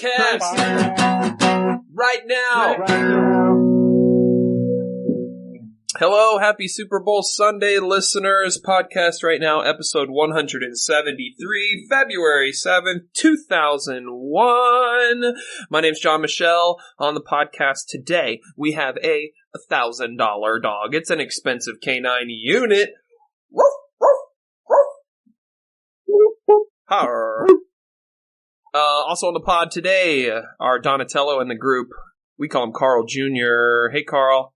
Podcast right now. Hello, happy Super Bowl Sunday, listeners. Podcast right now, episode 173, February 7th, 2001. My name's John Michelle. On the podcast today, we have a $1,000 dog. It's an expensive canine unit. Also on the pod today are Donatello and the group. We call him Carl Jr. Hey, Carl.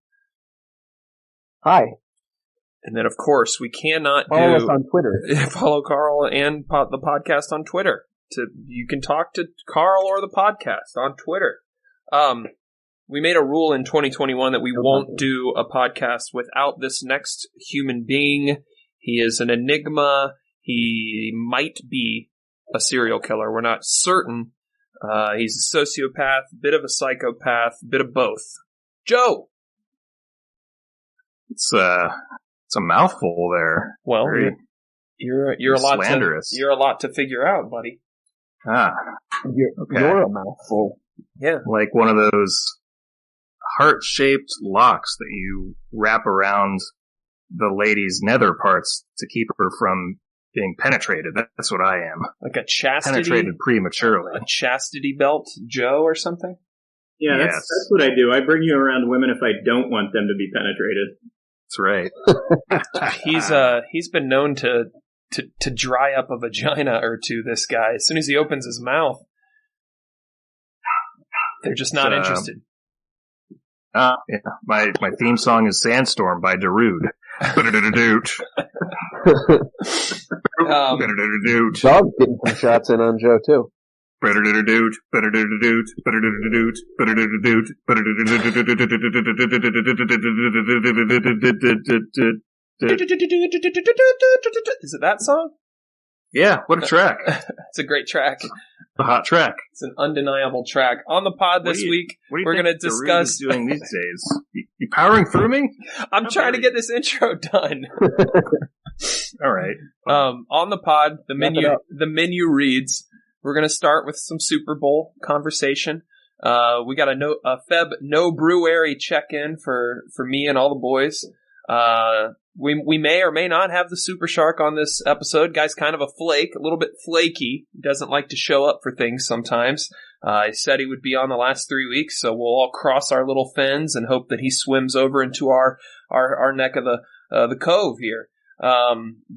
Hi. And then, of course, we cannot follow us on Twitter. Follow Carl and the podcast on Twitter. You can talk to Carl or the podcast on Twitter. We made a rule in 2021 that we won't do a podcast without this next human being. He is an enigma. He might be a serial killer. We're not certain. He's a sociopath, bit of a psychopath, bit of both. Joe! It's a mouthful there. Well, you're a lot slanderous. You're a lot to figure out, buddy. You're a mouthful. Yeah. Like one of those heart-shaped locks that you wrap around the lady's nether parts to keep her from being penetrated. That's what I am. Like a chastity? Penetrated prematurely. A chastity belt, Joe, or something? Yeah, yes. That's what I do. I bring you around women if I don't want them to be penetrated. That's right. He's been known to dry up a vagina or two, this guy. As soon as he opens his mouth, they're just not interested. Yeah. My theme song is Sandstorm by Darude. Dog's getting some shots in on Joe, too. Is it that song? Yeah, what a track. It's a great track. A hot track. It's an undeniable track. On the pod this week, we're going to discuss... doing these days? You powering through me? I'm trying to get this intro done. All right. On the pod, the menu reads... We're going to start with some Super Bowl conversation. We got a FebNoBrewary check-in for me and all the boys. We may or may not have the Super Shark on this episode. Guy's kind of a flake, a little bit flaky. Doesn't like to show up for things sometimes. He said he would be on the last 3 weeks, so we'll all cross our little fins and hope that he swims over into our neck of the cove here.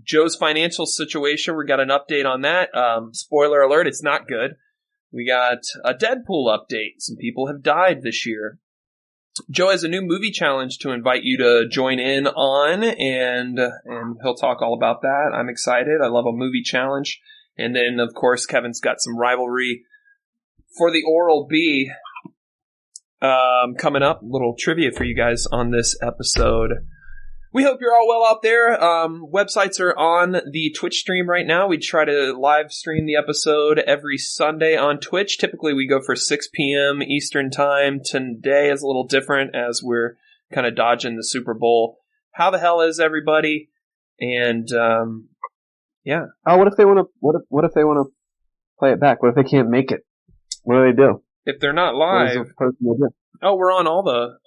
Joe's financial situation, we got an update on that. Spoiler alert, it's not good. We got a Deadpool update. Some people have died this year. Joe has a new movie challenge to invite you to join in on, and he'll talk all about that. I'm excited. I love a movie challenge. And then, of course, Kevin's got some rivalry for the Oral B coming up. A little trivia for you guys on this episode. We hope you're all well out there. Websites are on the Twitch stream right now. We try to live stream the episode every Sunday on Twitch. Typically, we go for 6 p.m. Eastern time. Today is a little different as we're kind of dodging the Super Bowl. How the hell is everybody? And yeah. Oh, what if they want to? What if they want to play it back? What if they can't make it? What do they do? If they're not live. Oh, we're on all the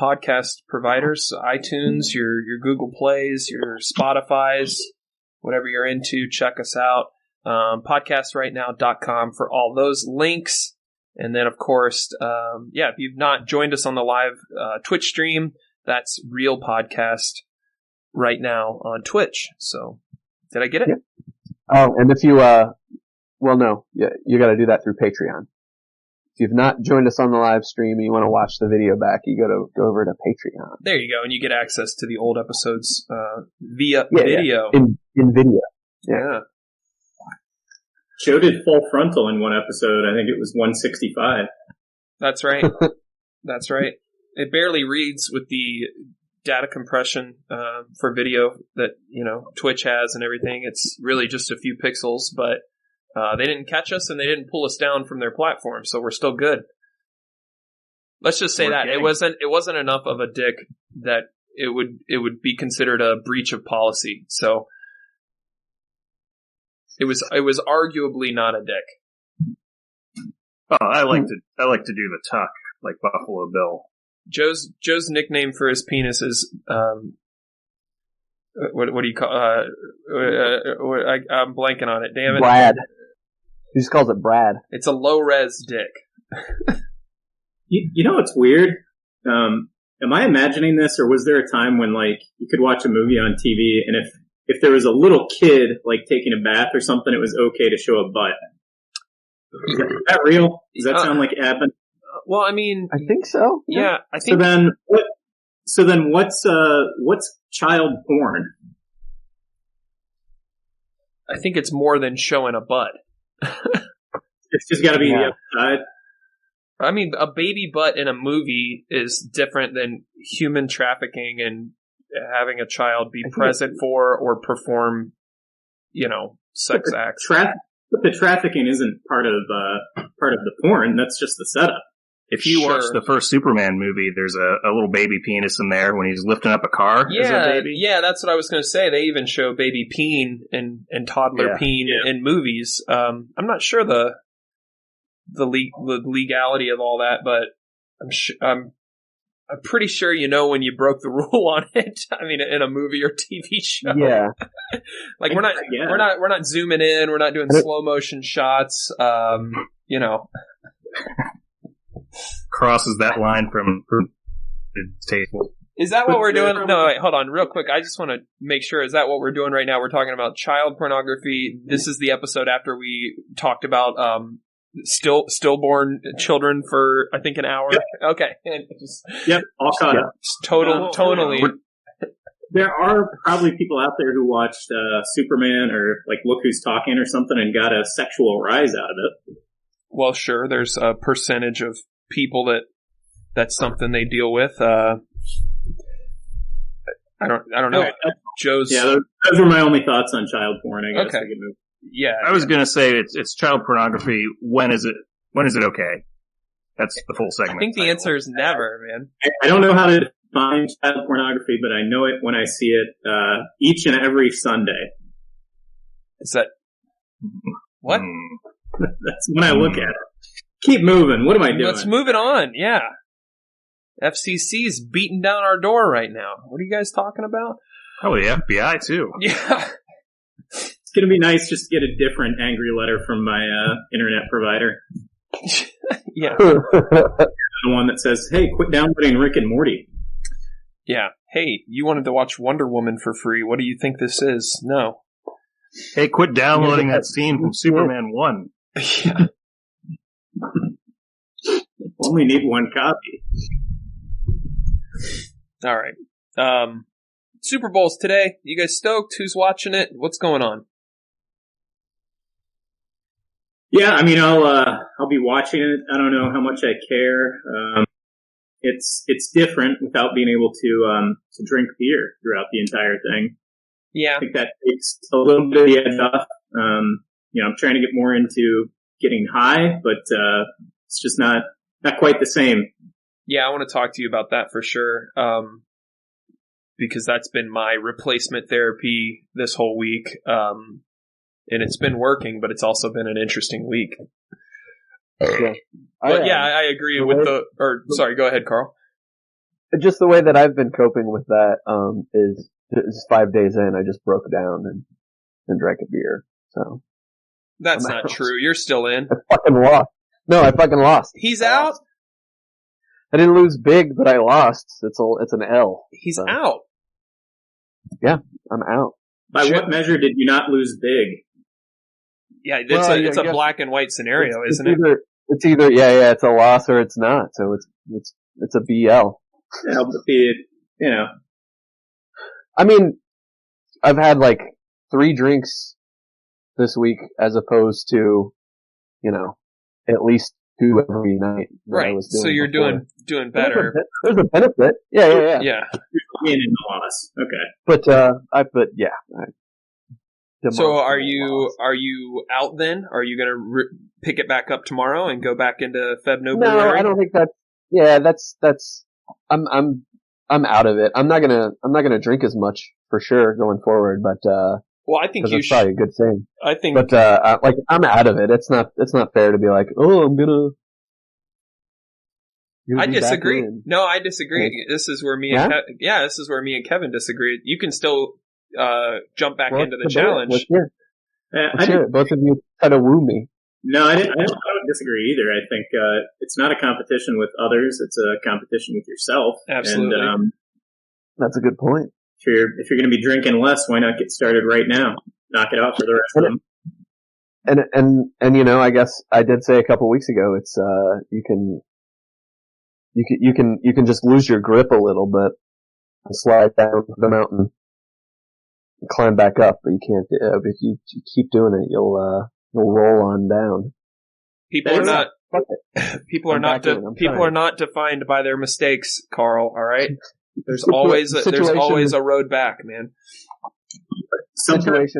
podcast providers, iTunes, your Google Plays, your Spotify's, whatever you're into. Check us out. Podcastrightnow.com for all those links. And then, of course, if you've not joined us on the live Twitch stream, that's Real Podcast right now on Twitch. So, did I get it? Yeah. Oh, and if you, no, you got to do that through Patreon. If you've not joined us on the live stream and you want to watch the video back, you go over to Patreon. There you go, and you get access to the old episodes via video. Yeah. In video. Yeah. Joe did full frontal in one episode. I think it was 165. That's right. That's right. It barely reads with the data compression for video that Twitch has and everything. It's really just a few pixels, but they didn't catch us and they didn't pull us down from their platform, so we're still good. Let's just say that it wasn't enough of a dick that it would be considered a breach of policy. So it was arguably not a dick. Oh, I like to do the tuck like Buffalo Bill. Joe's nickname for his penis is what do you call? I'm blanking on it. Damn it, Brad. He just calls it Brad. It's a low res dick. You know what's weird? Am I imagining this, or was there a time when like you could watch a movie on TV and if there was a little kid like taking a bath or something, it was okay to show a butt? Is that real? Does that sound like it happened? Well, I mean, I think so. Yeah, I think. So then, what's child porn? I think it's more than showing a butt. It's just got to be the upside. I mean, a baby butt in a movie is different than human trafficking and having a child be present for or perform, sex acts. But the trafficking isn't part of the porn. That's just the setup. If you watch the first Superman movie, there's a little baby penis in there when he's lifting up a car as a baby. Yeah, that's what I was going to say. They even show baby peen and toddler peen in movies. I'm not sure the legality of all that, but I'm pretty sure when you broke the rule on it. I mean, in a movie or TV show. Yeah. Like we're not zooming in. We're not doing slow motion shots. Crosses that line from tasteful. Is that what we're doing? No, wait, hold on, real quick. I just want to make sure. Is that what we're doing right now? We're talking about child pornography. This is the episode after we talked about stillborn children for I think an hour. Yep. Okay. Yep, all caught up. Totally. There are probably people out there who watched Superman or like Look Who's Talking or something and got a sexual rise out of it. Well, sure. There's a percentage of people that's something they deal with. I don't know. Joe's. Yeah, those are my only thoughts on child porn. I guess. Okay. Yeah. I was gonna say it's child pornography. When is it okay? That's the full segment. I think the answer is never, man. I don't know how to define child pornography, but I know it when I see it each and every Sunday. Is that what? That's when I look at it. Keep moving. What am I doing? Let's move it on. Yeah. FCC's beating down our door right now. What are you guys talking about? Probably the FBI too. Yeah. It's going to be nice just to get a different angry letter from my internet provider. Yeah. The one that says, hey, quit downloading Rick and Morty. Yeah. Hey, you wanted to watch Wonder Woman for free. What do you think this is? No. Hey, quit downloading that scene from Superman 1. Yeah. Only need one copy. All right. Super Bowl's today. You guys stoked? Who's watching it? What's going on? Yeah, I mean, I'll be watching it. I don't know how much I care. It's different without being able to drink beer throughout the entire thing. Yeah, I think that takes a little bit of the edge off. I'm trying to get more into getting high, but it's just not quite the same. Yeah, I want to talk to you about that for sure. Because that's been my replacement therapy this whole week. And it's been working, but it's also been an interesting week. Yeah. I agree with sorry, go ahead, Carl. Just the way that I've been coping with that, is 5 days in, I just broke down and drank a beer. So. That's not true. You're still in. I fucking lost. No, I fucking lost. He's out? I didn't lose big, but I lost. It's an L. He's out. Yeah, I'm out. By what measure did you not lose big? Yeah, it's a black and white scenario, isn't it? It's either it's a loss or it's not. So it's a BL. Yeah, but I mean, I've had like 3 drinks this week as opposed to, at least 2 every night. Right. So you're doing better. There's a benefit. Yeah. Yeah. Win and loss. Okay. But so are you out then? Are you going to pick it back up tomorrow and go back into FebNoBrewary? No, I don't think that's. Yeah, that's. I'm out of it. I'm not gonna drink as much for sure going forward. But Well, I think it's probably a good thing. I think, but like I'm out of it. It's not fair to be like, oh, I'm gonna. I disagree. No, I disagree. This is where me and this is where me and Kevin disagree. You can still jump back into the challenge. Let's hear it. Both of you try to woo me. No, I don't disagree either. I think it's not a competition with others; it's a competition with yourself. Absolutely, and, that's a good point. If you're going to be drinking less, why not get started right now? Knock it out for the rest of them. And I guess I did say a couple weeks ago, it's you can just lose your grip a little bit and slide down the mountain and climb back up, but you can't. If you keep doing it, you'll roll on down. People are not defined by their mistakes, Carl. All right, there's always a road back, man. Sometimes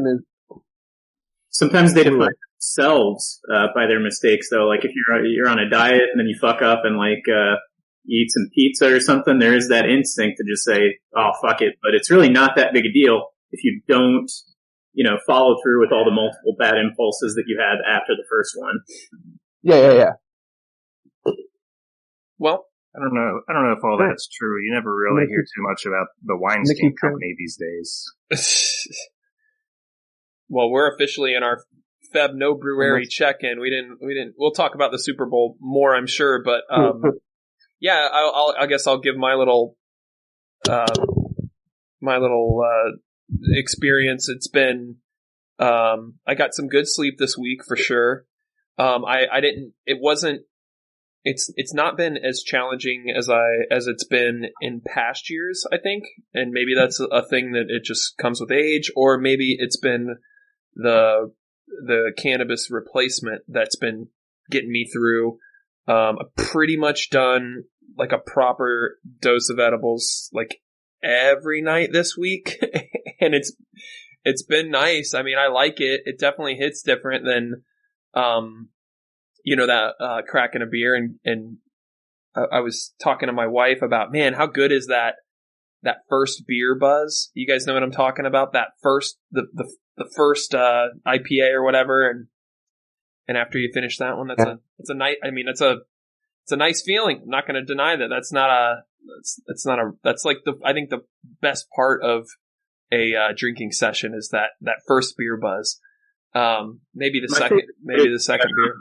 they define themselves by their mistakes, though. Like if you're on a diet and then you fuck up and you eat some pizza or something, there is that instinct to just say, "Oh, fuck it." But it's really not that big a deal if you don't, follow through with all the multiple bad impulses that you had after the first one. Yeah. Well, I don't know if all that's true. You never really hear too much about the Weinstein Company these days. Well, we're officially in our FebNoBrewary check-in. We didn't. We'll talk about the Super Bowl more, I'm sure. But yeah, I guess I'll give my little experience. It's been I got some good sleep this week for sure. It's not been as challenging as it's been in past years, I think. And maybe that's a thing that it just comes with age, or maybe it's been the cannabis replacement that's been getting me through. I've pretty much done like a proper dose of edibles like every night this week. And it's been nice. I mean, I like it. It definitely hits different than, that cracking a beer. And I was talking to my wife about, man, how good is that first beer buzz? You guys know what I'm talking about? That first, the first IPA or whatever. And after you finish that one, it's a nice feeling. I'm not going to deny that. That's like I think the best part of a drinking session is that first beer buzz. Maybe the second beer.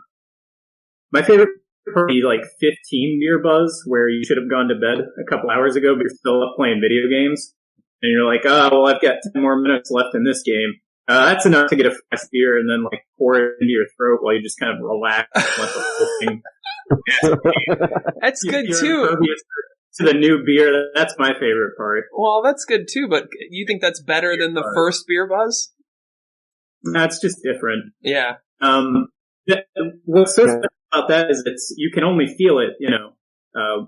My favorite part would be like 15 beer buzz, where you should have gone to bed a couple hours ago, but you're still up playing video games. And you're like, oh, well, I've got 10 more minutes left in this game. That's enough to get a fresh beer and then pour it into your throat while you just kind of relax. That's good too. To the new beer, that's my favorite part. Well, that's good too, but you think that's better than the first beer buzz? That's just different. Yeah. What's so special about that is you can only feel it,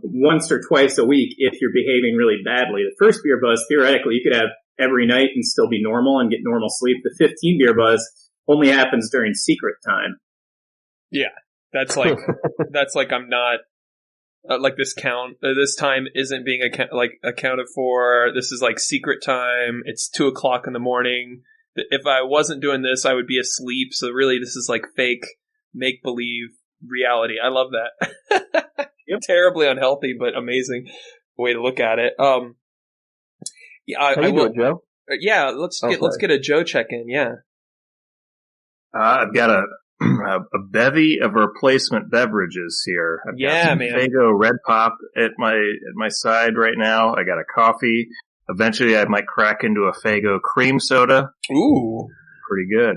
once or twice a week if you're behaving really badly. The first beer buzz, theoretically, you could have every night and still be normal and get normal sleep. The 15 beer buzz only happens during secret time. Yeah. That's like I'm not, this time isn't being accounted for. This is like secret time. It's 2:00 in the morning. If I wasn't doing this, I would be asleep. So really, this is like fake make-believe reality. I love that. Yep. Terribly unhealthy, but amazing way to look at it. Yeah, I will. Doing, Joe? Yeah, let's get a Joe check-in. Yeah. I've got a bevy of replacement beverages here. I've got some Faygo Red Pop at my side right now. I got a coffee. Eventually, I might crack into a Faygo cream soda. Ooh, pretty good.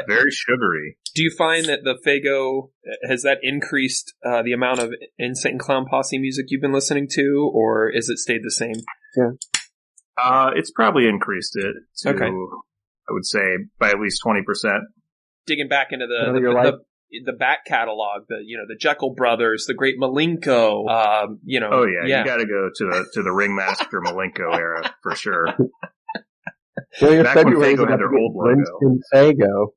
Very sugary. Do you find that the Faygo has that increased the amount of Insane Clown Posse music you've been listening to, or is it stayed the same? Yeah, it's probably increased it to, okay. I would say, by at least 20%. Digging back into the back catalog, the Jekyll Brothers, the Great Malenko. Oh yeah, you got to go to the Ringmaster Malenko era for sure. Back when Faygo had their old logo. Faygo.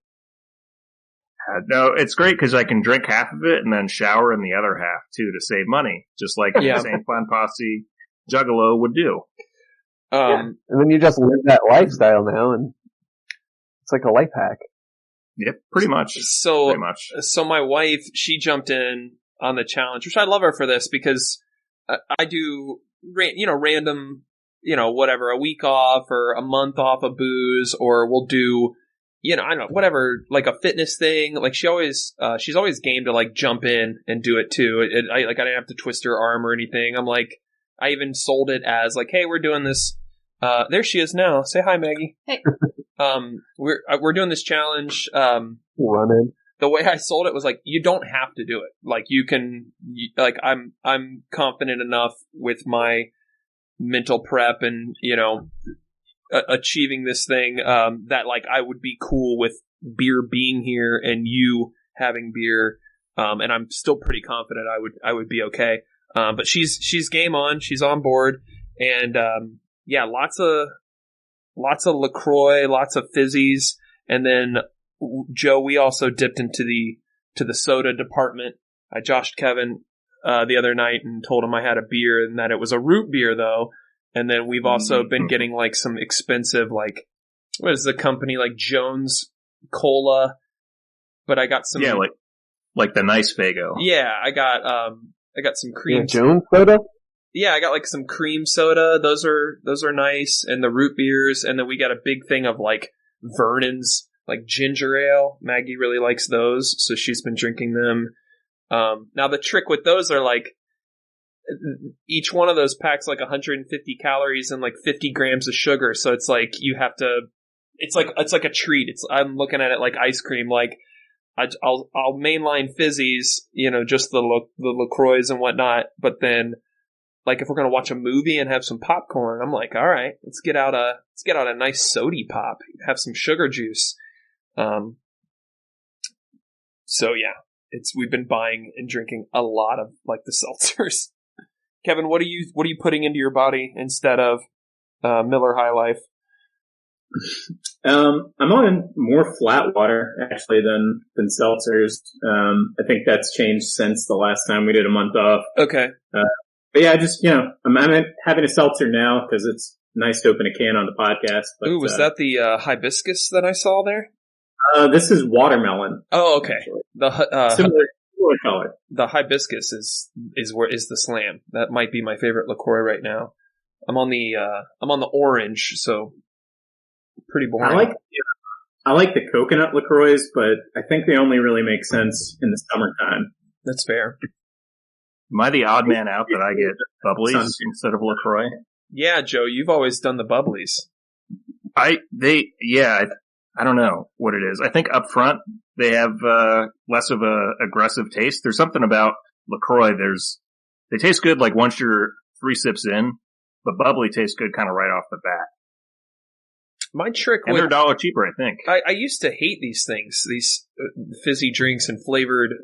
No, it's great because I can drink half of it and then shower in the other half too to save money, just like Insane Clown Posse Juggalo would do. And then you just live that lifestyle now, and It's like a life hack. Yep, pretty much. So my wife, she jumped in on the challenge, which I love her for this because I do, random, whatever, a week off or a month off of booze, or we'll do, I don't know, whatever, like a fitness thing. Like she's always game to like jump in and do it too. I didn't have to twist her arm or anything. I'm like, I even sold it as like, hey, we're doing this. There she is now. Say hi, Maggie. Hey. We're doing this challenge. Running. The way I sold it was like, you don't have to do it. Like you can, I'm confident enough with my mental prep and, achieving this thing, that like I would be cool with beer being here and you having beer. And I'm still pretty confident I would be okay. But she's game on, she's on board, and, lots of LaCroix, lots of fizzies. And then Joe, we also dipped into the soda department. I joshed Kevin, the other night and told him I had a beer and that it was a root beer though. And then we've also been getting like some expensive, like, what is the company, like Jones Cola? But I got some. Yeah, like the nice Faygo. Yeah, I got some cream. Jones soda? Yeah, I got like some cream soda. Those are nice. And the root beers. And then we got a big thing of like Vernon's, like ginger ale. Maggie really likes those. So she's been drinking them. Now the trick with those are like, each one of those packs like 150 calories and like 50 grams of sugar. So it's like you have to, it's like a treat. I'm looking at it like ice cream. Like I'll mainline fizzies, just the LaCroix and whatnot. But then like if we're going to watch a movie and have some popcorn, I'm like, all right, let's get out a nice sody pop, have some sugar juice. So yeah, we've been buying and drinking a lot of like the seltzers. Kevin, what are you putting into your body instead of Miller High Life? I'm on more flat water actually than seltzers. I think that's changed since the last time we did a month off. Okay. But yeah, just I'm having a seltzer now because it's nice to open a can on the podcast. But, ooh, was that the hibiscus that I saw there? This is watermelon. Oh, okay. Actually. The similar color. The hibiscus is the slam. That might be my favorite LaCroix right now. I'm on the orange, so pretty boring. I like the coconut LaCroix, but I think they only really make sense in the summertime. That's fair. Am I the odd man out that I get bubblies instead of LaCroix? Yeah, Joe, you've always done the bubblies. I don't know what it is. I think up front they have less of a aggressive taste. There's something about LaCroix. They taste good like once you're 3 sips in, but bubbly tastes good kind of right off the bat. My trick, and they're $1 cheaper, I think. I used to hate these things, these fizzy drinks and flavored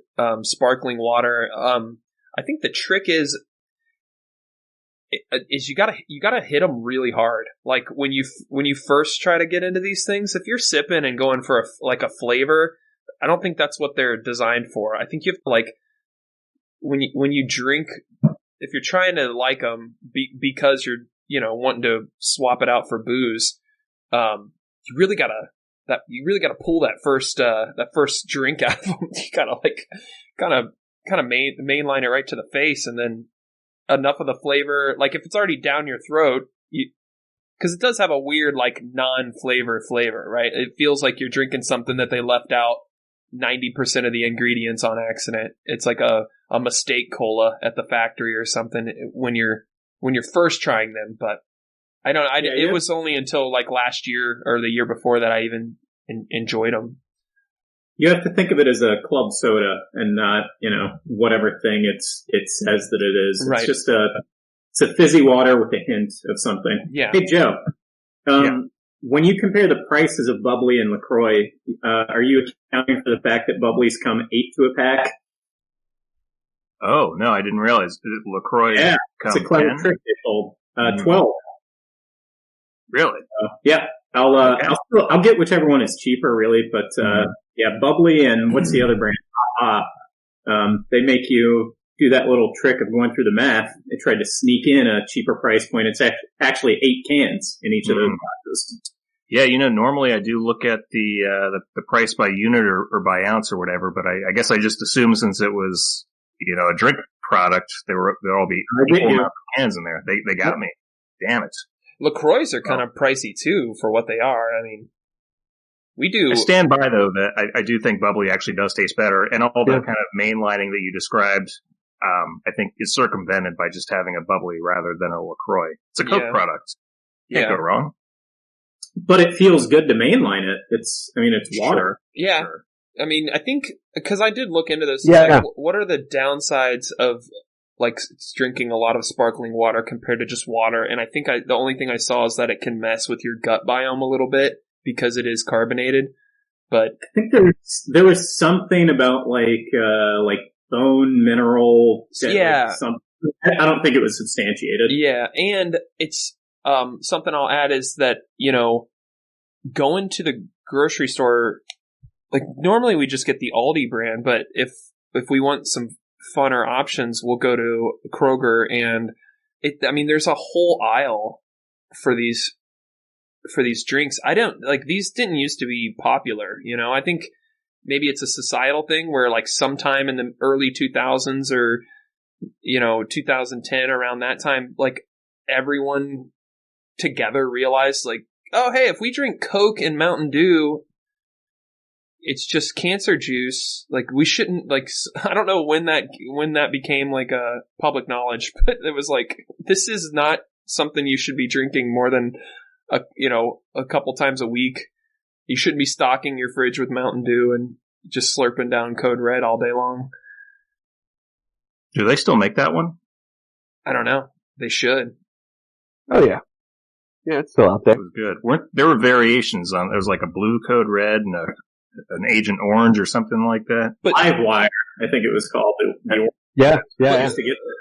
sparkling water. I think the trick is you gotta hit them really hard. Like when you first try to get into these things, if you're sipping and going for a flavor, I don't think that's what they're designed for. I think you have to like when you drink, if you're trying to like them because you're wanting to swap it out for booze, you really gotta pull that first drink out of them. You gotta like kind of mainline it right to the face, and then enough of the flavor, like if it's already down your throat, because it does have a weird like non-flavor flavor, right? It feels like you're drinking something that they left out 90% of the ingredients on accident. It's like a mistake cola at the factory or something when you're first trying them. But it was only until like last year or the year before that I even enjoyed them. You have to think of it as a club soda and not, whatever thing it says that it is. Right. It's just it's a fizzy water with a hint of something. Yeah. Hey, Joe. When you compare the prices of bubbly and LaCroix, are you accounting for the fact that bubblies come 8 to a pack? Oh, no, I didn't realize. LaCroix it's a clever 10? trick they told. 12. Really? Yeah. I'll get whichever one is cheaper, really, but bubbly and what's the other brand? They make you do that little trick of going through the math. They tried to sneak in a cheaper price point. It's actually 8 cans in each of those boxes. Yeah, normally I do look at the price by unit or by ounce or whatever, but I guess I just assumed since it was a drink product, there'll all be equal amount of cans in there. They got me. Damn it. LaCroix are kind of pricey too for what they are. I mean, we do. I stand by though that I do think bubbly actually does taste better, and all the kind of mainlining that you described, I think is circumvented by just having a bubbly rather than a LaCroix. It's a Coke product. Can't go wrong. But it feels good to mainline it. It's water. Sure. Yeah. Sure. I mean, I think, because I did look into this. Yeah. What are the downsides of, like, drinking a lot of sparkling water compared to just water? And I think the only thing I saw is that it can mess with your gut biome a little bit because it is carbonated. But I think there was something about, like bone mineral. I don't think it was substantiated. Yeah. And it's, something I'll add is that, going to the grocery store, like normally we just get the Aldi brand, but if we want some funner options, we'll go to Kroger, and there's a whole aisle for these drinks. These didn't used to be popular, I think maybe it's a societal thing where like sometime in the early 2000s or, 2010, around that time, like everyone together realized like, oh, hey, if we drink Coke and Mountain Dew, it's just cancer juice. Like we shouldn't, like, I don't know when that became like a public knowledge, but it was like, this is not something you should be drinking more than a couple times a week. You shouldn't be stocking your fridge with Mountain Dew and just slurping down Code Red all day long. Do they still make that one? I don't know. They should. Oh yeah. Yeah, it's still out there. It was good. There were variations on. There was like a blue Code Red and an Agent Orange or something like that. But Livewire, I think it was called. Yeah. That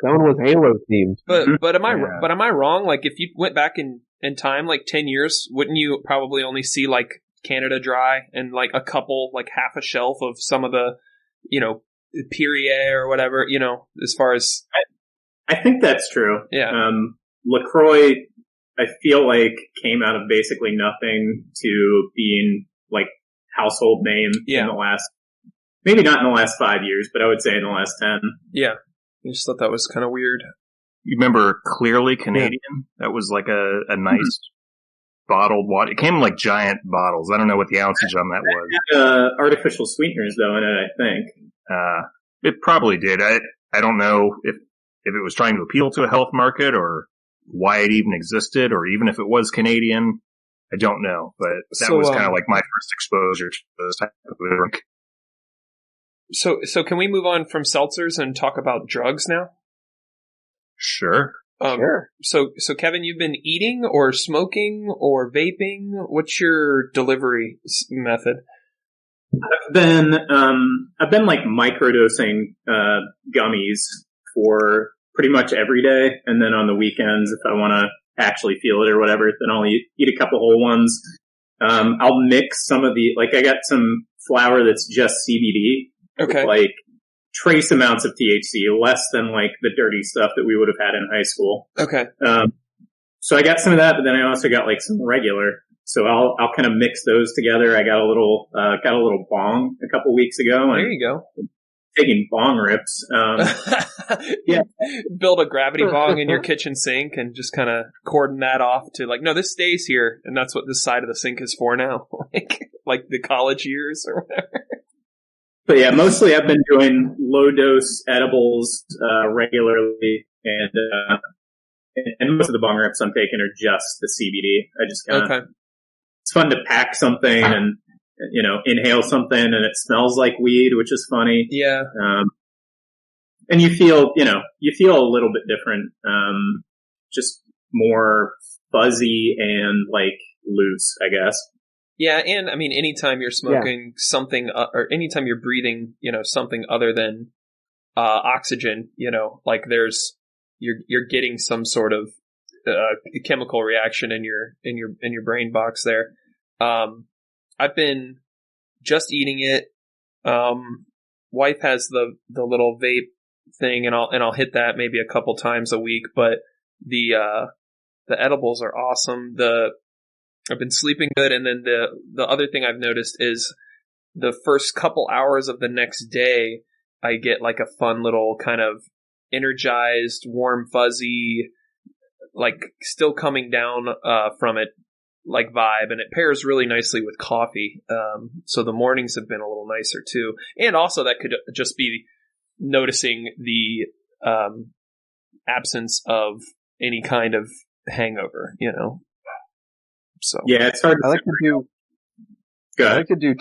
one was Halo themed. But am I wrong? Like if you went back in time, like 10 years, wouldn't you probably only see like Canada Dry and like a couple, like half a shelf of some of the, Perrier or whatever, as far as. I think that's true. Yeah. LaCroix, I feel like came out of basically nothing to being like household name in the last, maybe not in the last 5 years, but I would say in the last 10. Yeah. I just thought that was kind of weird. You remember Clearly Canadian? Yeah. That was like a nice bottled water. It came in like giant bottles. I don't know what the ounceage on that was. Artificial sweeteners though in it, I think. It probably did. I don't know if it was trying to appeal to a health market or why it even existed, or even if it was Canadian, I don't know. But that was kind of like my first exposure to this type of drink. So can we move on from seltzers and talk about drugs now? Sure. Sure. So Kevin, you've been eating or smoking or vaping? What's your delivery method? I've been like microdosing gummies for pretty much every day, and then on the weekends, if I want to actually feel it or whatever, then I'll eat a couple whole ones. I'll mix some of I got some flour that's just CBD. Okay. With, like trace amounts of THC, less than like the dirty stuff that we would have had in high school. Okay. So I got some of that, but then I also got like some regular. So I'll kind of mix those together. I got a little bong a couple weeks ago. There you go. Taking bong rips. Yeah. Build a gravity bong in your kitchen sink and just kind of cordon that off to like, no, this stays here. And that's what this side of the sink is for now. like the college years or whatever. But yeah, mostly I've been doing low dose edibles, regularly, and most of the bong rips I'm taking are just the CBD. I just kind of, it's fun to pack something and, inhale something and it smells like weed, which is funny. Yeah. And you feel a little bit different, just more fuzzy and like loose, I guess. Yeah. And I mean, anytime you're smoking something, or anytime you're breathing, something other than, oxygen, like you're getting some sort of, chemical reaction in your brain box there. I've been just eating it. Wife has the little vape thing, and I'll hit that maybe a couple times a week. But the edibles are awesome. I've been sleeping good, and then the other thing I've noticed is the first couple hours of the next day, I get like a fun little kind of energized, warm, fuzzy, like still coming down from it, like vibe, and it pairs really nicely with coffee. So the mornings have been a little nicer too, and also that could just be noticing the absence of any kind of hangover, So yeah, it's hard. I like to do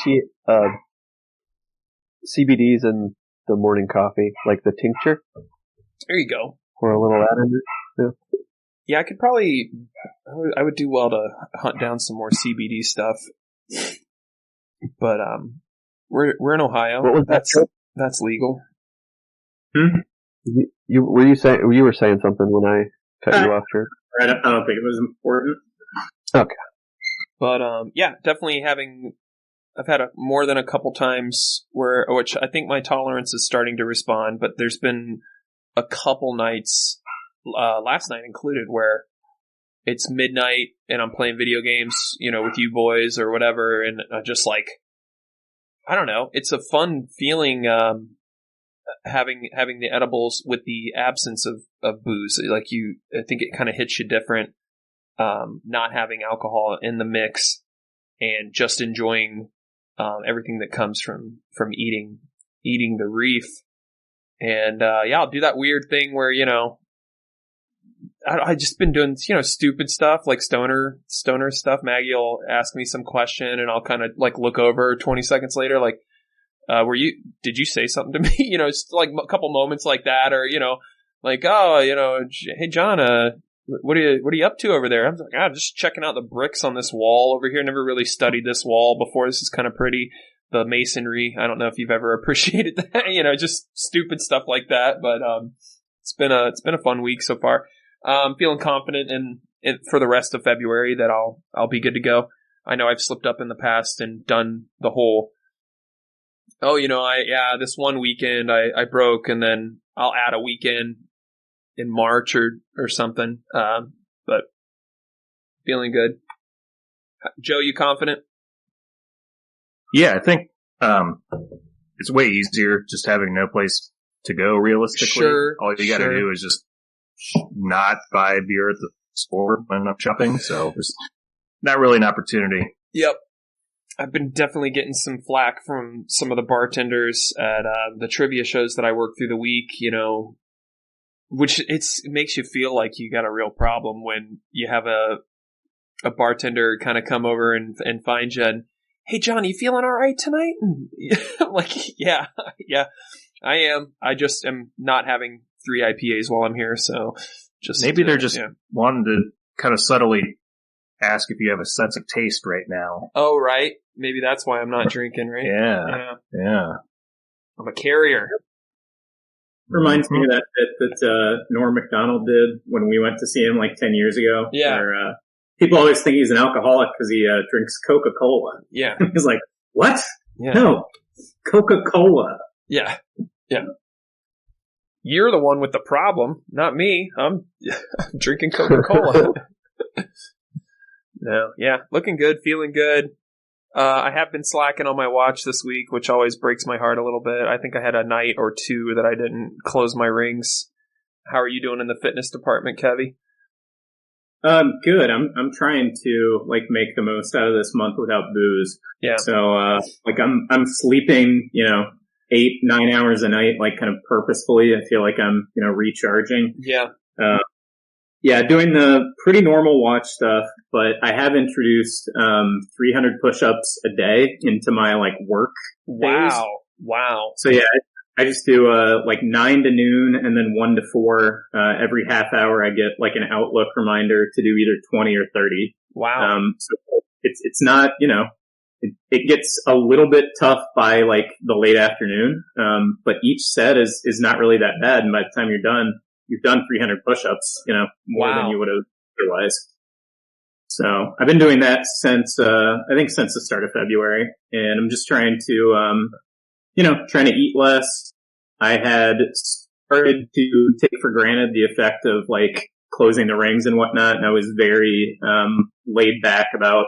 CBDs in the morning coffee, like the tincture. There you go. Or a little that in it. Yeah, I could I would do well to hunt down some more CBD stuff. But we're in Ohio. What was that's legal. You were saying something when I cut you off, sure? I don't think it was important. Okay. But yeah, definitely I've had more than a couple times which I think my tolerance is starting to respond, but there's been a couple nights, last night included, where it's midnight and I'm playing video games, with you boys or whatever, and just like, I don't know, it's a fun feeling having the edibles with the absence of booze. Like I think it kind of hits you different, not having alcohol in the mix and just enjoying everything that comes from eating the reef. And yeah, I'll do that weird thing where I just been doing stupid stuff like stoner stuff. Maggie will ask me some question and I'll kind of like look over 20 seconds later, like, did you say something to me? Just like a couple moments like that, or like, oh, hey John, what are you up to over there? I'm like, I'm just checking out the bricks on this wall over here. Never really studied this wall before. This is kind of pretty. The masonry. I don't know if you've ever appreciated that. Just stupid stuff like that. But it's been a fun week so far. Feeling confident in for the rest of February that I'll be good to go. I know I've slipped up in the past and done the whole. Oh, this one weekend I broke, and then I'll add a weekend in March or something. But feeling good. Joe, you confident? Yeah, I think it's way easier just having no place to go realistically. Sure. All you gotta do is just not buy beer at the store when I'm shopping, so there's not really an opportunity. Yep. I've been definitely getting some flack from some of the bartenders at the trivia shows that I work through the week, which it makes you feel like you got a real problem when you have a bartender kind of come over and find you and, hey John, you feeling all right tonight? I'm like, yeah, I am. I just am not having 3 IPAs while I'm here, so just maybe they're just wanting to kind of subtly ask if you have a sense of taste right now. Oh, right. Maybe that's why I'm not drinking, right? Yeah. I'm a carrier. Reminds me of that bit that Norm Macdonald did when we went to see him like 10 years ago. Yeah. Where, people always think he's an alcoholic because he drinks Coca-Cola. Yeah. He's like, what? Yeah. No, Coca-Cola. Yeah. You're the one with the problem, not me. I'm drinking Coca-Cola. No, yeah, looking good, feeling good. I have been slacking on my watch this week, which always breaks my heart a little bit. I think I had a night or two that I didn't close my rings. How are you doing in the fitness department, Kevy? Good. I'm trying to like make the most out of this month without booze. Yeah. So like I'm sleeping, 8-9 hours a night, like kind of purposefully. I feel like I'm recharging. Yeah. Yeah, doing the pretty normal watch stuff, but I have introduced 300 push-ups a day into my like work days. Wow. So yeah, I just do like 9 to noon and then 1 to 4 every half hour. I get like an Outlook reminder to do either 20 or 30. Wow. So it's not, it gets a little bit tough by like the late afternoon. But each set is not really that bad, and by the time you're done, you've done 300 push-ups, more than you would have otherwise. So I've been doing that since the start of February, and I'm just trying to eat less. I had started to take for granted the effect of like closing the rings and whatnot, and I was very laid back about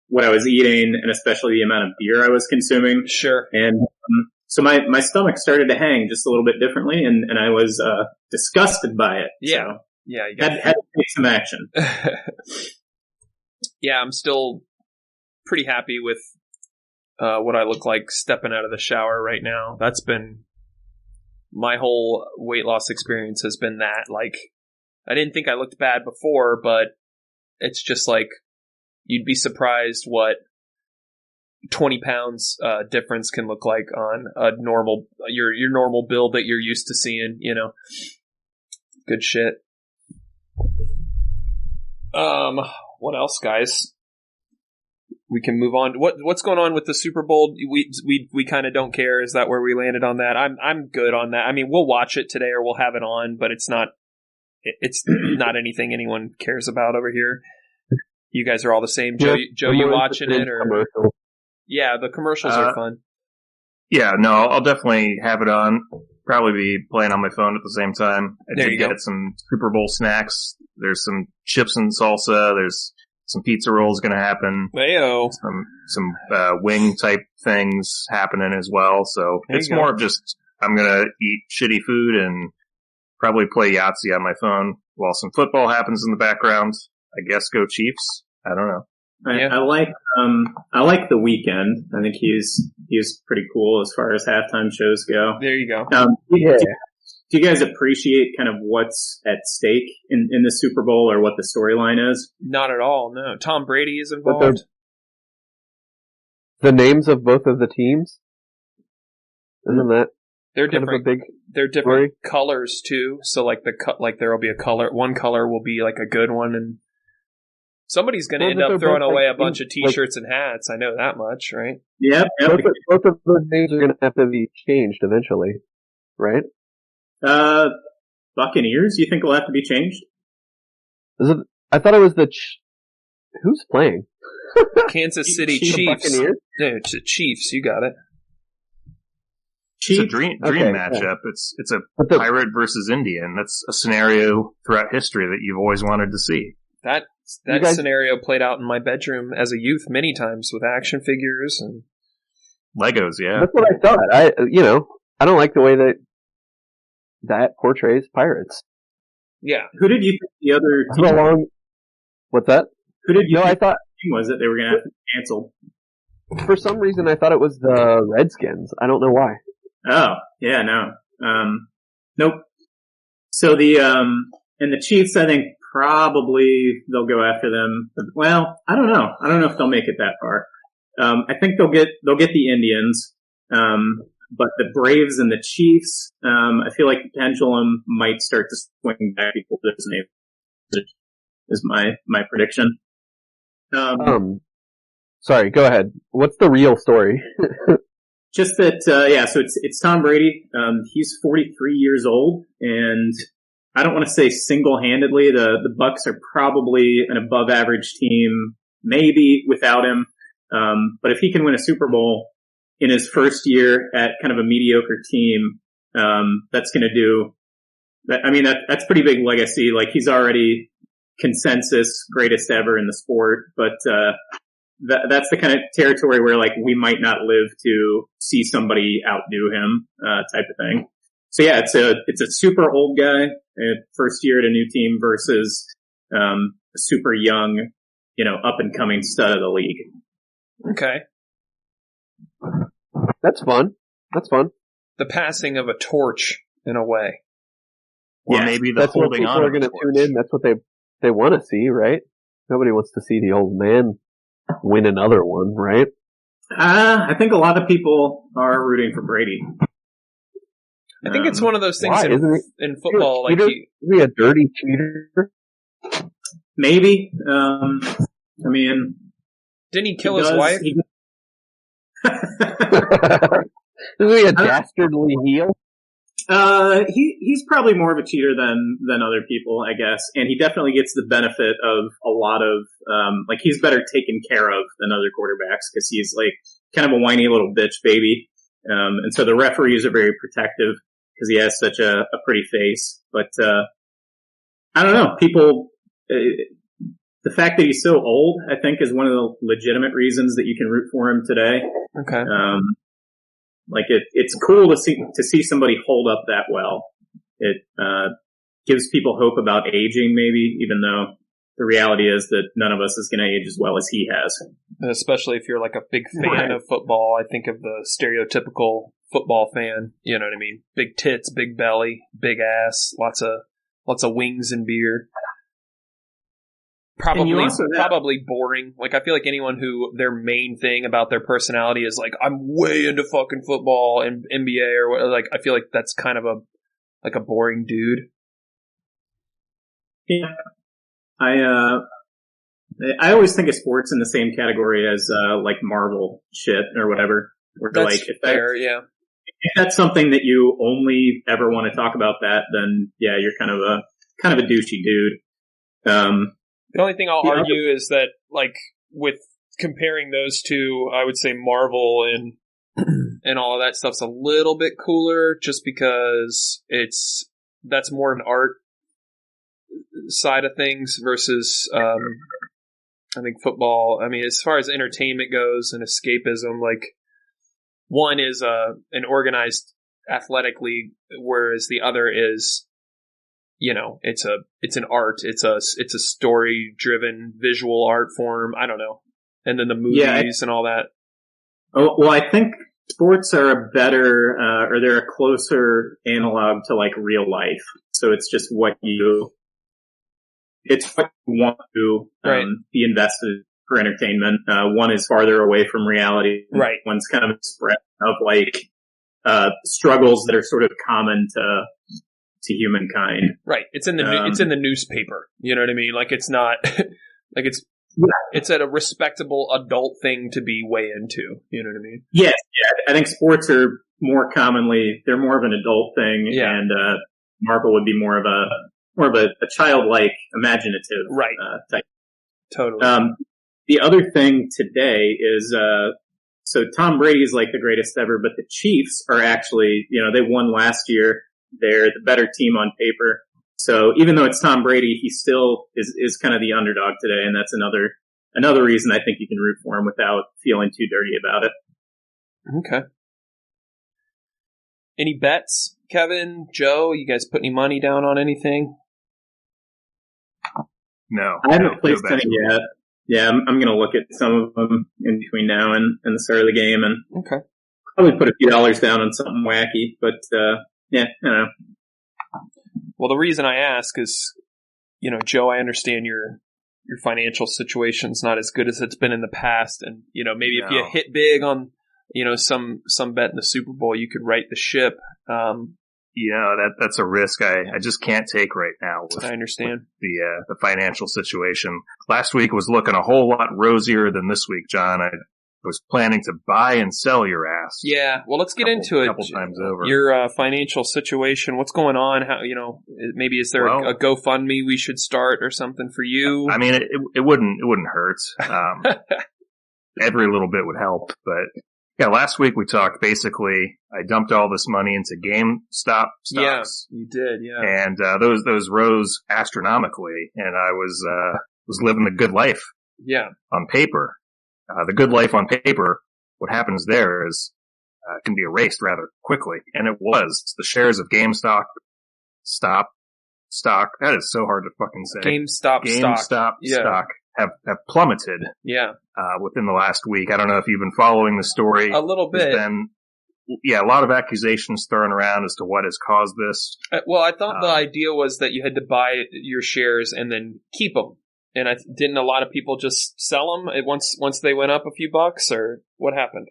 what I was eating, and especially the amount of beer I was consuming. Sure. And so my stomach started to hang just a little bit differently, and I was disgusted by it. Yeah. So yeah. You had to take some action. Yeah, I'm still pretty happy with what I look like stepping out of the shower right now. That's been my whole weight loss experience has been that. Like, I didn't think I looked bad before, but it's just like you'd be surprised what 20 pounds difference can look like on a normal your normal build that you're used to seeing, you know. Good shit. What else, guys? We can move on. What's going on with the Super Bowl? We kind of don't care. Is that where we landed on that? I'm good on that. I mean, we'll watch it today or we'll have it on, but it's not anything anyone cares about over here. You guys are all the same. Joe, you watching it or? Commercial. Yeah, the commercials are fun. Yeah, no, I'll definitely have it on. Probably be playing on my phone at the same time. I did get some Super Bowl snacks. There's some chips and salsa. There's some pizza rolls going to happen. Heyo. Some wing type things happening as well. So it's more of just I'm going to eat shitty food and probably play Yahtzee on my phone while some football happens in the background. I guess go Chiefs. I don't know. I like The Weeknd. I think he's pretty cool as far as halftime shows go. There you go. Do you guys appreciate kind of what's at stake in the Super Bowl or what the storyline is? Not at all. No. Tom Brady is involved. The names of both of the teams, isn't that? They're different. They're different story? Colors too. So like there will be a color. One color will be like a good one, and somebody's going to end up throwing away a bunch of T-shirts and hats. I know that much, right? Yep. Both of those names are going to have to be changed eventually, right? Buccaneers, you think will have to be changed? I thought it was who's playing? Kansas City Chiefs. Buccaneers? No, Chiefs. You got it. It's a dream matchup. Yeah. It's a pirate versus Indian. That's a scenario throughout history that you've always wanted to see. That scenario played out in my bedroom as a youth many times with action figures and Legos. Yeah, that's what I thought. I don't like the way that portrays pirates. Yeah. Who did you think the other team? What's that? Who did you think I thought team was that they were going to have to cancel? For some reason, I thought it was the Redskins. I don't know why. Oh, yeah, no. Nope. So and the Chiefs, I think probably they'll go after them. Well, I don't know. I don't know if they'll make it that far. I think they'll get the Indians. But the Braves and the Chiefs, I feel like the pendulum might start to swing back equal to Disney. Is my prediction. Sorry, go ahead. What's the real story? Just that, so it's Tom Brady. He's 43 years old, and I don't want to say single-handedly. The Bucs are probably an above-average team, maybe without him. But if he can win a Super Bowl in his first year at kind of a mediocre team, that's going to do that. I mean, that's pretty big legacy. Like, he's already consensus greatest ever in the sport, but, that's the kind of territory where like we might not live to see somebody outdo him, type of thing. So yeah, it's a super old guy first year at a new team versus, a super young, up and coming stud of the league. Okay. That's fun. The passing of a torch in a way. Or maybe the holding on. People are going to tune in. That's what they want to see, right? Nobody wants to see the old man win another one, right? I think a lot of people are rooting for Brady. I think it's one of those things in football. Is he a dirty cheater? Maybe. I mean, didn't he kill his wife? Is he a dastardly heel? He's probably more of a cheater than other people, I guess. And he definitely gets the benefit of a lot of, he's better taken care of than other quarterbacks because he's like kind of a whiny little bitch baby. And so the referees are very protective because he has such a pretty face. But, I don't know. People the fact that he's so old, I think, is one of the legitimate reasons that you can root for him today. Okay. Like it's cool to see somebody hold up that well. It gives people hope about aging, maybe, even though the reality is that none of us is going to age as well as he has. Especially if you're like a big fan of football. I think of the stereotypical football fan. You know what I mean? Big tits, big belly, big ass, lots of wings and beard. Probably boring. Like, I feel like anyone who their main thing about their personality is like, I'm way into fucking football and NBA or what, like, I feel like that's kind of a boring dude. Yeah. I always think of sports in the same category as, like Marvel shit or whatever. Where that's like, fair, yeah. If that's something that you only ever want to talk about that, then yeah, you're kind of a douchey dude. The only thing I'll argue is that, like, with comparing those two, I would say Marvel and all of that stuff's a little bit cooler, just because that's more an art side of things versus, I think football. I mean, as far as entertainment goes and escapism, like, one is an organized athletic league, whereas the other is, you know, it's an art. It's a story driven visual art form. I don't know. And then the movies and all that. Oh, well, I think sports are a better, or they're a closer analog to like real life. So it's just what you want to be invested for entertainment. One is farther away from reality. Right. One's kind of expression of like, struggles that are sort of common to humankind. Right. It's in the newspaper. You know what I mean? Like, it's not like it's a respectable adult thing to be way into. You know what I mean? Yes. Yeah. I think sports are more of an adult thing. Yeah. And, Marvel would be more of a childlike, imaginative, type. Totally. The other thing today is, so Tom Brady is like the greatest ever, but the Chiefs are actually, you know, they won last year. They're the better team on paper. So even though it's Tom Brady, he still is kind of the underdog today. And that's another reason I think you can root for him without feeling too dirty about it. Okay. Any bets, Kevin, Joe? You guys put any money down on anything? No. I haven't placed any yet. Yeah, I'm going to look at some of them in between now and the start of the game and probably put a few dollars down on something wacky. But, yeah, I don't know. Well, the reason I ask is, you know, Joe, I understand your financial situation's not as good as it's been in the past. And, you know, maybe if you hit big on, you know, some bet in the Super Bowl, you could right the ship. That's a risk I just can't take right now. I understand the financial situation. Last week was looking a whole lot rosier than this week, John. I was planning to buy and sell your ass. Yeah, well, let's get into it. A couple times over. Your financial situation. What's going on? How, you know, maybe is there a GoFundMe we should start or something for you? I mean, it wouldn't hurt. Every little bit would help, but. Yeah, last week we talked, basically, I dumped all this money into GameStop stocks. Yeah, you did, yeah. And, those rose astronomically, and I was living the good life. Yeah. On paper. The good life on paper, what happens there is, can be erased rather quickly. And it was. The shares of GameStop stock, that is so hard to fucking say. GameStop stock have plummeted. Yeah. Within the last week. I don't know if you've been following the story. A little bit. A lot of accusations thrown around as to what has caused this. Well, I thought the idea was that you had to buy your shares and then keep them. And didn't a lot of people just sell them once they went up a few bucks, or what happened?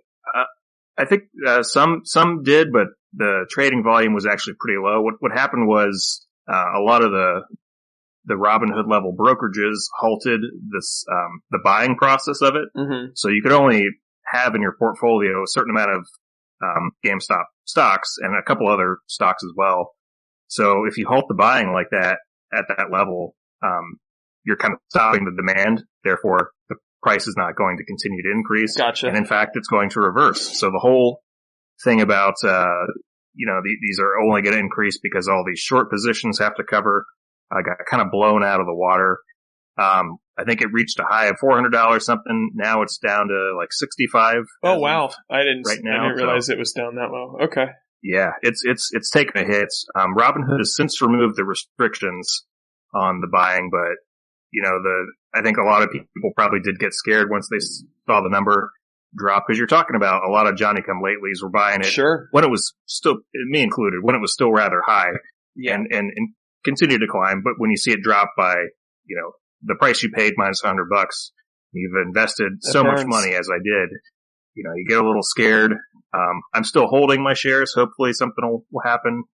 I think some did, but the trading volume was actually pretty low. What happened was a lot of the Robinhood level brokerages halted this the buying process of it. Mm-hmm. So you could only have in your portfolio a certain amount of GameStop stocks and a couple other stocks as well. So if you halt the buying like that at that level, you're kind of stopping the demand. Therefore, the price is not going to continue to increase. Gotcha. And in fact, it's going to reverse. So the whole thing about these are only going to increase because all these short positions have to cover got kind of blown out of the water. I think it reached a high of $400 something. Now it's down to like 65. Oh wow! I didn't realize so, it was down that low. Okay. Yeah, it's taken a hit. Robinhood has since removed the restrictions on the buying, but I think a lot of people probably did get scared once they saw the number drop, because you're talking about a lot of Johnny-come-latelys were buying it. Sure. When it was still, me included, when it was still rather high. Yeah. And continue to climb, but when you see it drop by, the price you paid minus $100, you've invested so much money as I did, you get a little scared. I'm still holding my shares. Hopefully something will happen.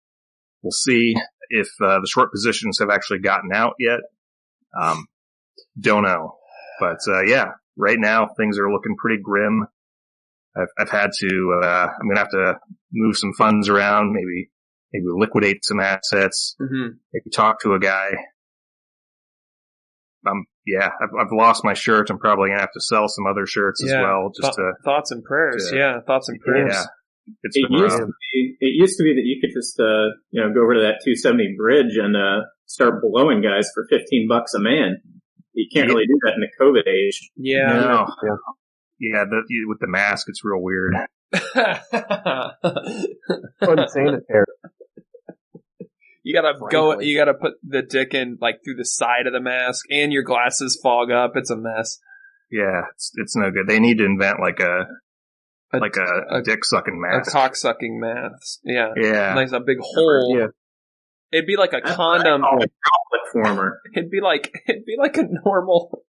We'll see if the short positions have actually gotten out yet. Don't know. But right now things are looking pretty grim. I've had to, I'm going to have to move some funds around, maybe liquidate some assets, maybe talk to a guy. I've lost my shirt. I'm probably going to have to sell some other shirts as well. Thoughts and prayers. Thoughts and prayers. Yeah. It used to be that you could just, go over to that 270 bridge and, start blowing guys for $15 a man. You can't really do that in the COVID age. Yeah. No. Yeah. With the mask, it's real weird. Unsanitary. You gotta put the dick in, like, through the side of the mask, and your glasses fog up. It's a mess. Yeah, it's no good. They need to invent like a dick sucking mask. A cock sucking mask. Yeah. Yeah. Like a big hole. Yeah. It'd be like a condom. Former. It'd be like a normal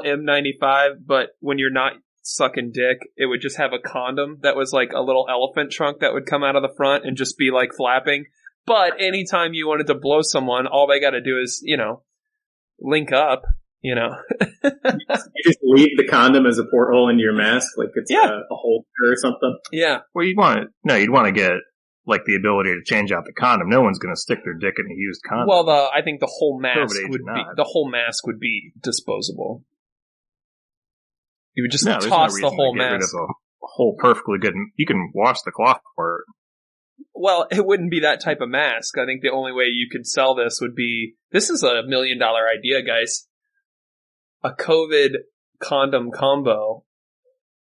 M95, but when you're not sucking dick, it would just have a condom that was like a little elephant trunk that would come out of the front and just be like flapping. But anytime you wanted to blow someone, all they got to do is, link up, You just leave the condom as a porthole into your mask, like it's a holder or something. Yeah. Well, you'd want to get like the ability to change out the condom. No one's going to stick their dick in a used condom. Well, I think the whole mask would be disposable. You would just toss the whole mask. Rid of a whole perfectly good. You can wash the cloth for it. Well, it wouldn't be that type of mask. I think the only way you could sell this would be. This is $1 million idea, guys. A COVID condom combo.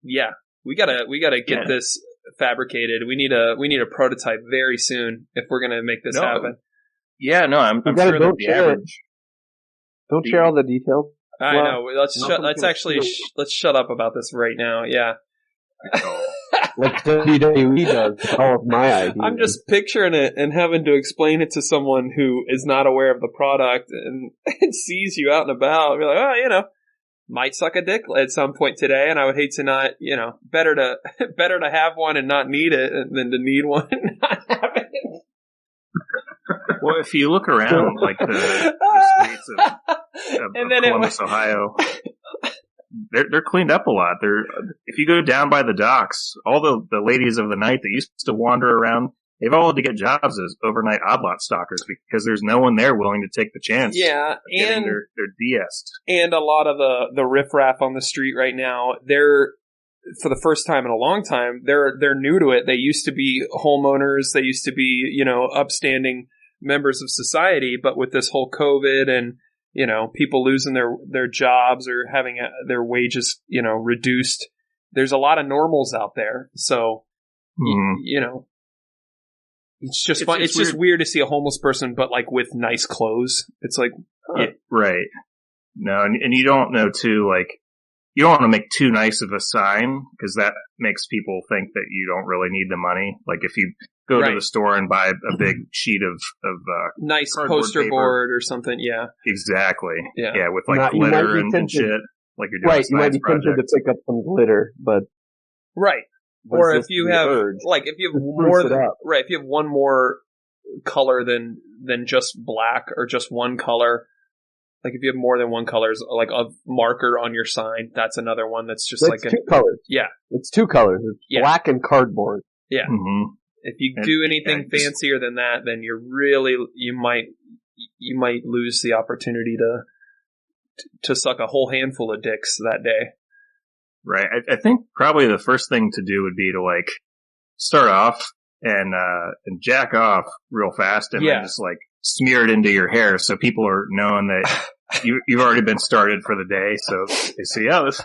Yeah, we gotta get this fabricated. We need a prototype very soon if we're gonna make this happen. Yeah, no, I'm sure that the average. Don't share all the details. I know. Let's shut up about this right now. Yeah. Like WWE does. All of my ideas. I'm just picturing it and having to explain it to someone who is not aware of the product and sees you out and about. Be like, might suck a dick at some point today, and I would hate to not, better to have one and not need it than to need one and not have it. Well, if you look around, like the streets of Columbus, Ohio, they're cleaned up a lot. If you go down by the docks, all the ladies of the night that used to wander around, they've all had to get jobs as overnight odd-lot stalkers because there's no one there willing to take the chance. Yeah, and they're de-essed. And a lot of the riffraff on the street right now, they're, for the first time in a long time, they're new to it. They used to be homeowners. They used to be, upstanding members of society. But with this whole COVID and, people losing their jobs or having their wages, reduced, there's a lot of normals out there. So, it's just fun. It's just weird to see a homeless person, but like with nice clothes. It's like, right. No, and you don't know too, like, you don't want to make too nice of a sign because that makes people think that you don't really need the money. Like if you go to the store and buy a big sheet of nice poster board or something. Yeah, exactly. Yeah, with like glitter and shit. Like you're doing you might be tempted to pick up some glitter, but or if you have if you have more than if you have one more color than just black or just one color. Like if you have more than one color, like a marker on your sign, that's another one that's just two colors. Yeah. It's 2 colors. It's black and cardboard. Yeah. Mm-hmm. If you do anything fancier than that, then you're really, you might lose the opportunity to suck a whole handful of dicks that day. Right. I think probably the first thing to do would be to like start off and jack off real fast and then just like smeared into your hair, so people are knowing that you've already been started for the day. So they see, oh, this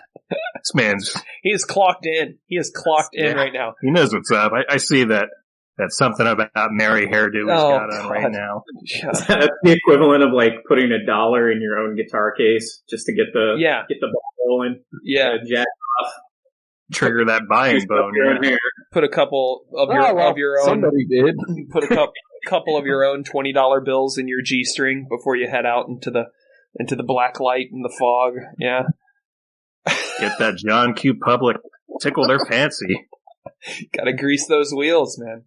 man's he is clocked in. He is clocked in right now. He knows what's up. I see that. That's something about merry hairdo he's got on right now. That's the equivalent of like putting $1 in your own guitar case just to get the ball rolling. Yeah, jack off. Trigger that buying bone. Yeah. Put a couple of your own. Somebody did. Put a couple of your own $20 bills in your G-string before you head out into the black light and the fog. Yeah. Get that John Q. Public. Tickle their fancy. Gotta grease those wheels, man.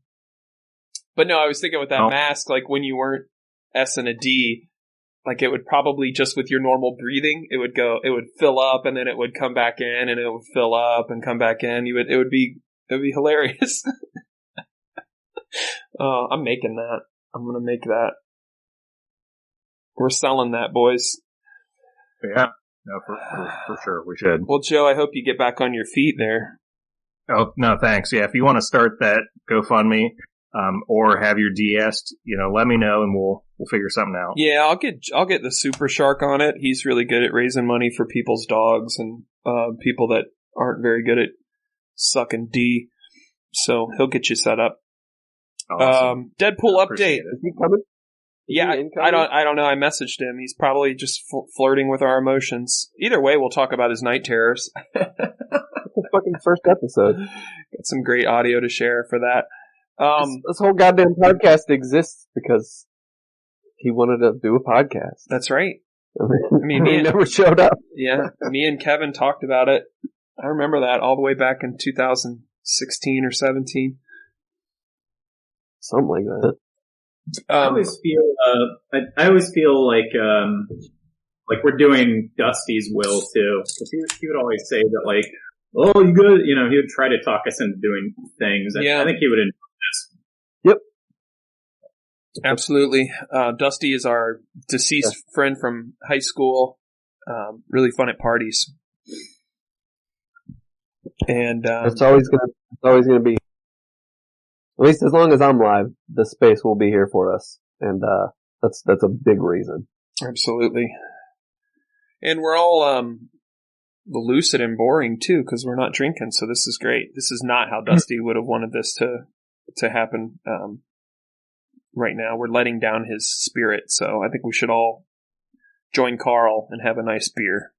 But no, I was thinking with that mask, like when you weren't S and a D, like it would probably just with your normal breathing, it would fill up and then it would come back in and it would fill up and come back in. It would be hilarious. I'm making that. I'm going to make that. We're selling that, boys. Yeah. No, for sure. We should. Well, Joe, I hope you get back on your feet there. Oh, no, thanks. Yeah. If you want to start that GoFundMe, or have your DS, let me know and we'll figure something out. Yeah, I'll get the Super Shark on it. He's really good at raising money for people's dogs and people that aren't very good at sucking D. So he'll get you set up. Awesome. Deadpool update. Is he coming? Yeah, I don't know. I messaged him. He's probably just flirting with our emotions. Either way, we'll talk about his night terrors. That's the fucking first episode. Got some great audio to share for that. This whole goddamn podcast exists because he wanted to do a podcast. That's right. I mean, he never showed up. Yeah, me and Kevin talked about it. I remember that all the way back in 2016 or 17. Something like that. I always feel like we're doing Dusty's will too. Because he would always say that like, oh, you good? He would try to talk us into doing things. I think he would enjoy this. Yep. Absolutely. Dusty is our deceased friend from high school. Really fun at parties. And it's always gonna be, at least as long as I'm live, the space will be here for us. And that's a big reason. Absolutely. And we're all lucid and boring too, because we're not drinking, so this is great. This is not how Dusty would have wanted this to happen. Right now, we're letting down his spirit, so I think we should all join Carl and have a nice beer.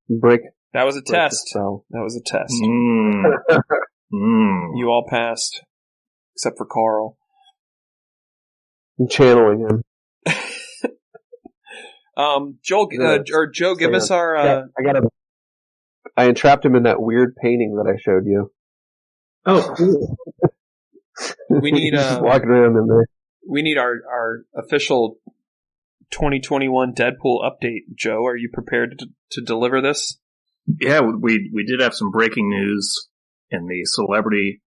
That was a test. That was a test. You all passed, except for Carl. I'm channeling him. Joe, give us our. I entrapped him in that weird painting that I showed you. Oh, cool. We need walking around in there. We need our official 2021 Deadpool update. Joe, are you prepared to deliver this? Yeah, we did have some breaking news in the celebrity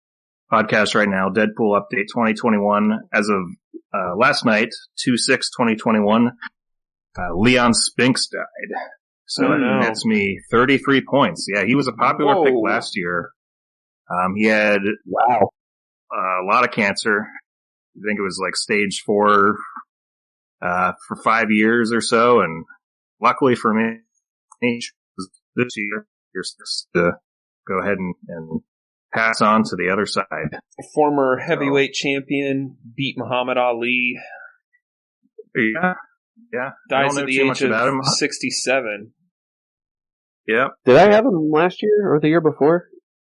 podcast right now. Deadpool update 2021 as of last night, 2/6/2021. Leon Spinks died. So that's me 33 points. Yeah, he was a popular pick last year. He had a lot of cancer. I think it was like stage 4 for 5 years or so. And luckily for me, this year, you're supposed to go ahead and pass on to the other side. Former heavyweight champion, beat Muhammad Ali. Yeah. Dies at the age of 67. Yeah. Did I have him last year or the year before?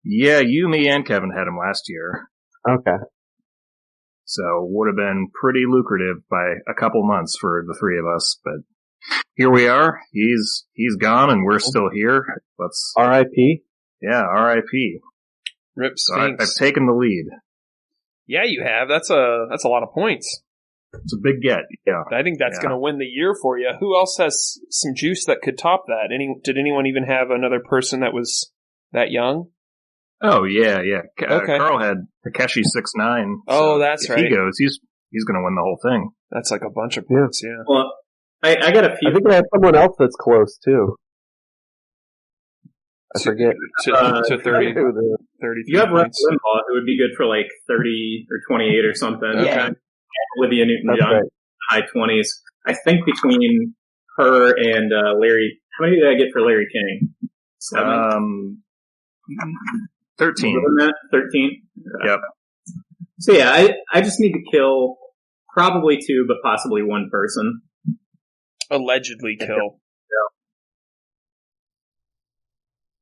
Yeah, you, me, and Kevin had him last year. Okay. So would have been pretty lucrative by a couple months for the three of us, but here we are. He's gone and we're still here. Let's R.I.P. Yeah, R.I.P. Rip So Spinks. I've taken the lead. Yeah, you have. That's a lot of points. It's a big get. Yeah. I think that's going to win the year for you. Who else has some juice that could top that? Did anyone even have another person that was that young? Oh yeah. Okay. Carl had Takeshi 6ix9ine. Oh, that's if right. He goes. He's going to win the whole thing. That's like a bunch of points. Yeah. Well, I got a few. I think I have someone else that's close too. I forget. To 30. 30. You have Russ Limbaugh, who would be good for like 30 or 28 or something. Yeah. Okay. Olivia Newton-John, right. high 20s. I think between her and Larry. How many did I get for Larry King? 7? 13. 13? Yep. So yeah, I just need to kill probably 2, but possibly 1 person. Allegedly kill.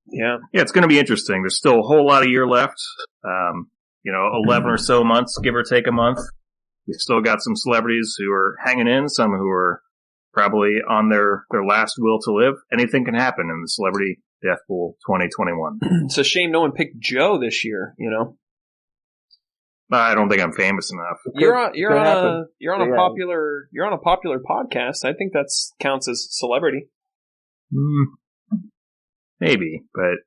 Yeah. Yeah, it's going to be interesting. There's still a whole lot of year left. 11 or so months, give or take a month. We've still got some celebrities who are hanging in, some who are probably on their last will to live. Anything can happen in the Celebrity Death Pool 2021. It's a shame no one picked Joe this year, I don't think I'm famous enough. You're on a popular podcast. I think that counts as celebrity. Maybe, but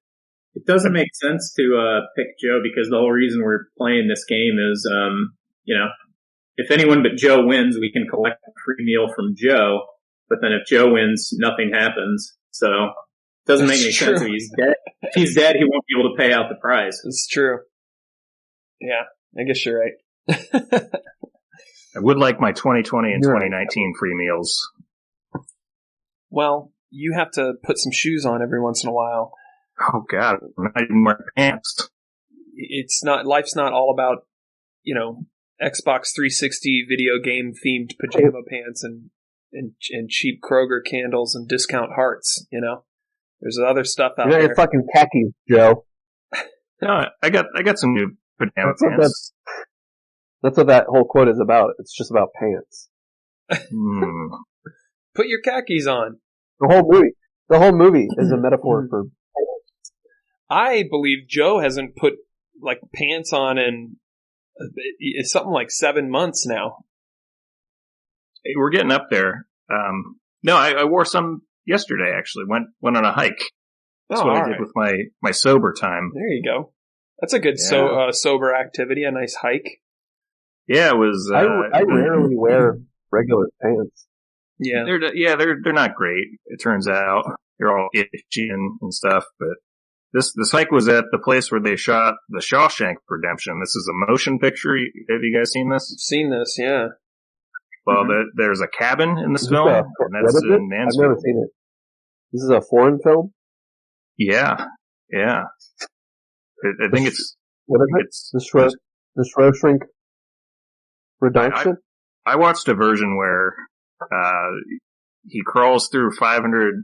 it doesn't make sense to pick Joe because the whole reason we're playing this game is, if anyone but Joe wins, we can collect a free meal from Joe. But then if Joe wins, nothing happens. So it doesn't make any sense if he's dead. If he's dead, he won't be able to pay out the prize. It's true. Yeah, I guess you're right. I would like my 2020 and 2019 free meals. Well, you have to put some shoes on every once in a while. Oh God, I'm not even wearing pants. Life's not all about, Xbox 360 video game themed pajama pants and cheap Kroger candles and discount hearts, There's other stuff out there. Your fucking khakis, Joe. No, I got some new pajama pants. That's what that whole quote is about. It's just about pants. Put your khakis on. The whole movie is a metaphor for pants. I believe Joe hasn't put pants on in it's something like 7 months now. Hey, we're getting up there. No, I wore some yesterday. Actually, went on a hike. That's what I did with my sober time. There you go. That's a good sober activity. A nice hike. Yeah, it was. I rarely wear regular pants. Yeah, they're not great. It turns out they're all itchy and stuff. But this hike was at the place where they shot the Shawshank Redemption. This is a motion picture. Have you guys seen this? I've seen this. Yeah. Well, there's a cabin in this film, and that's in Mansfield. I've never seen it. This is a foreign film? Yeah. I think it's... What is it? The Shawshank Redemption? I watched a version where he crawls through 500,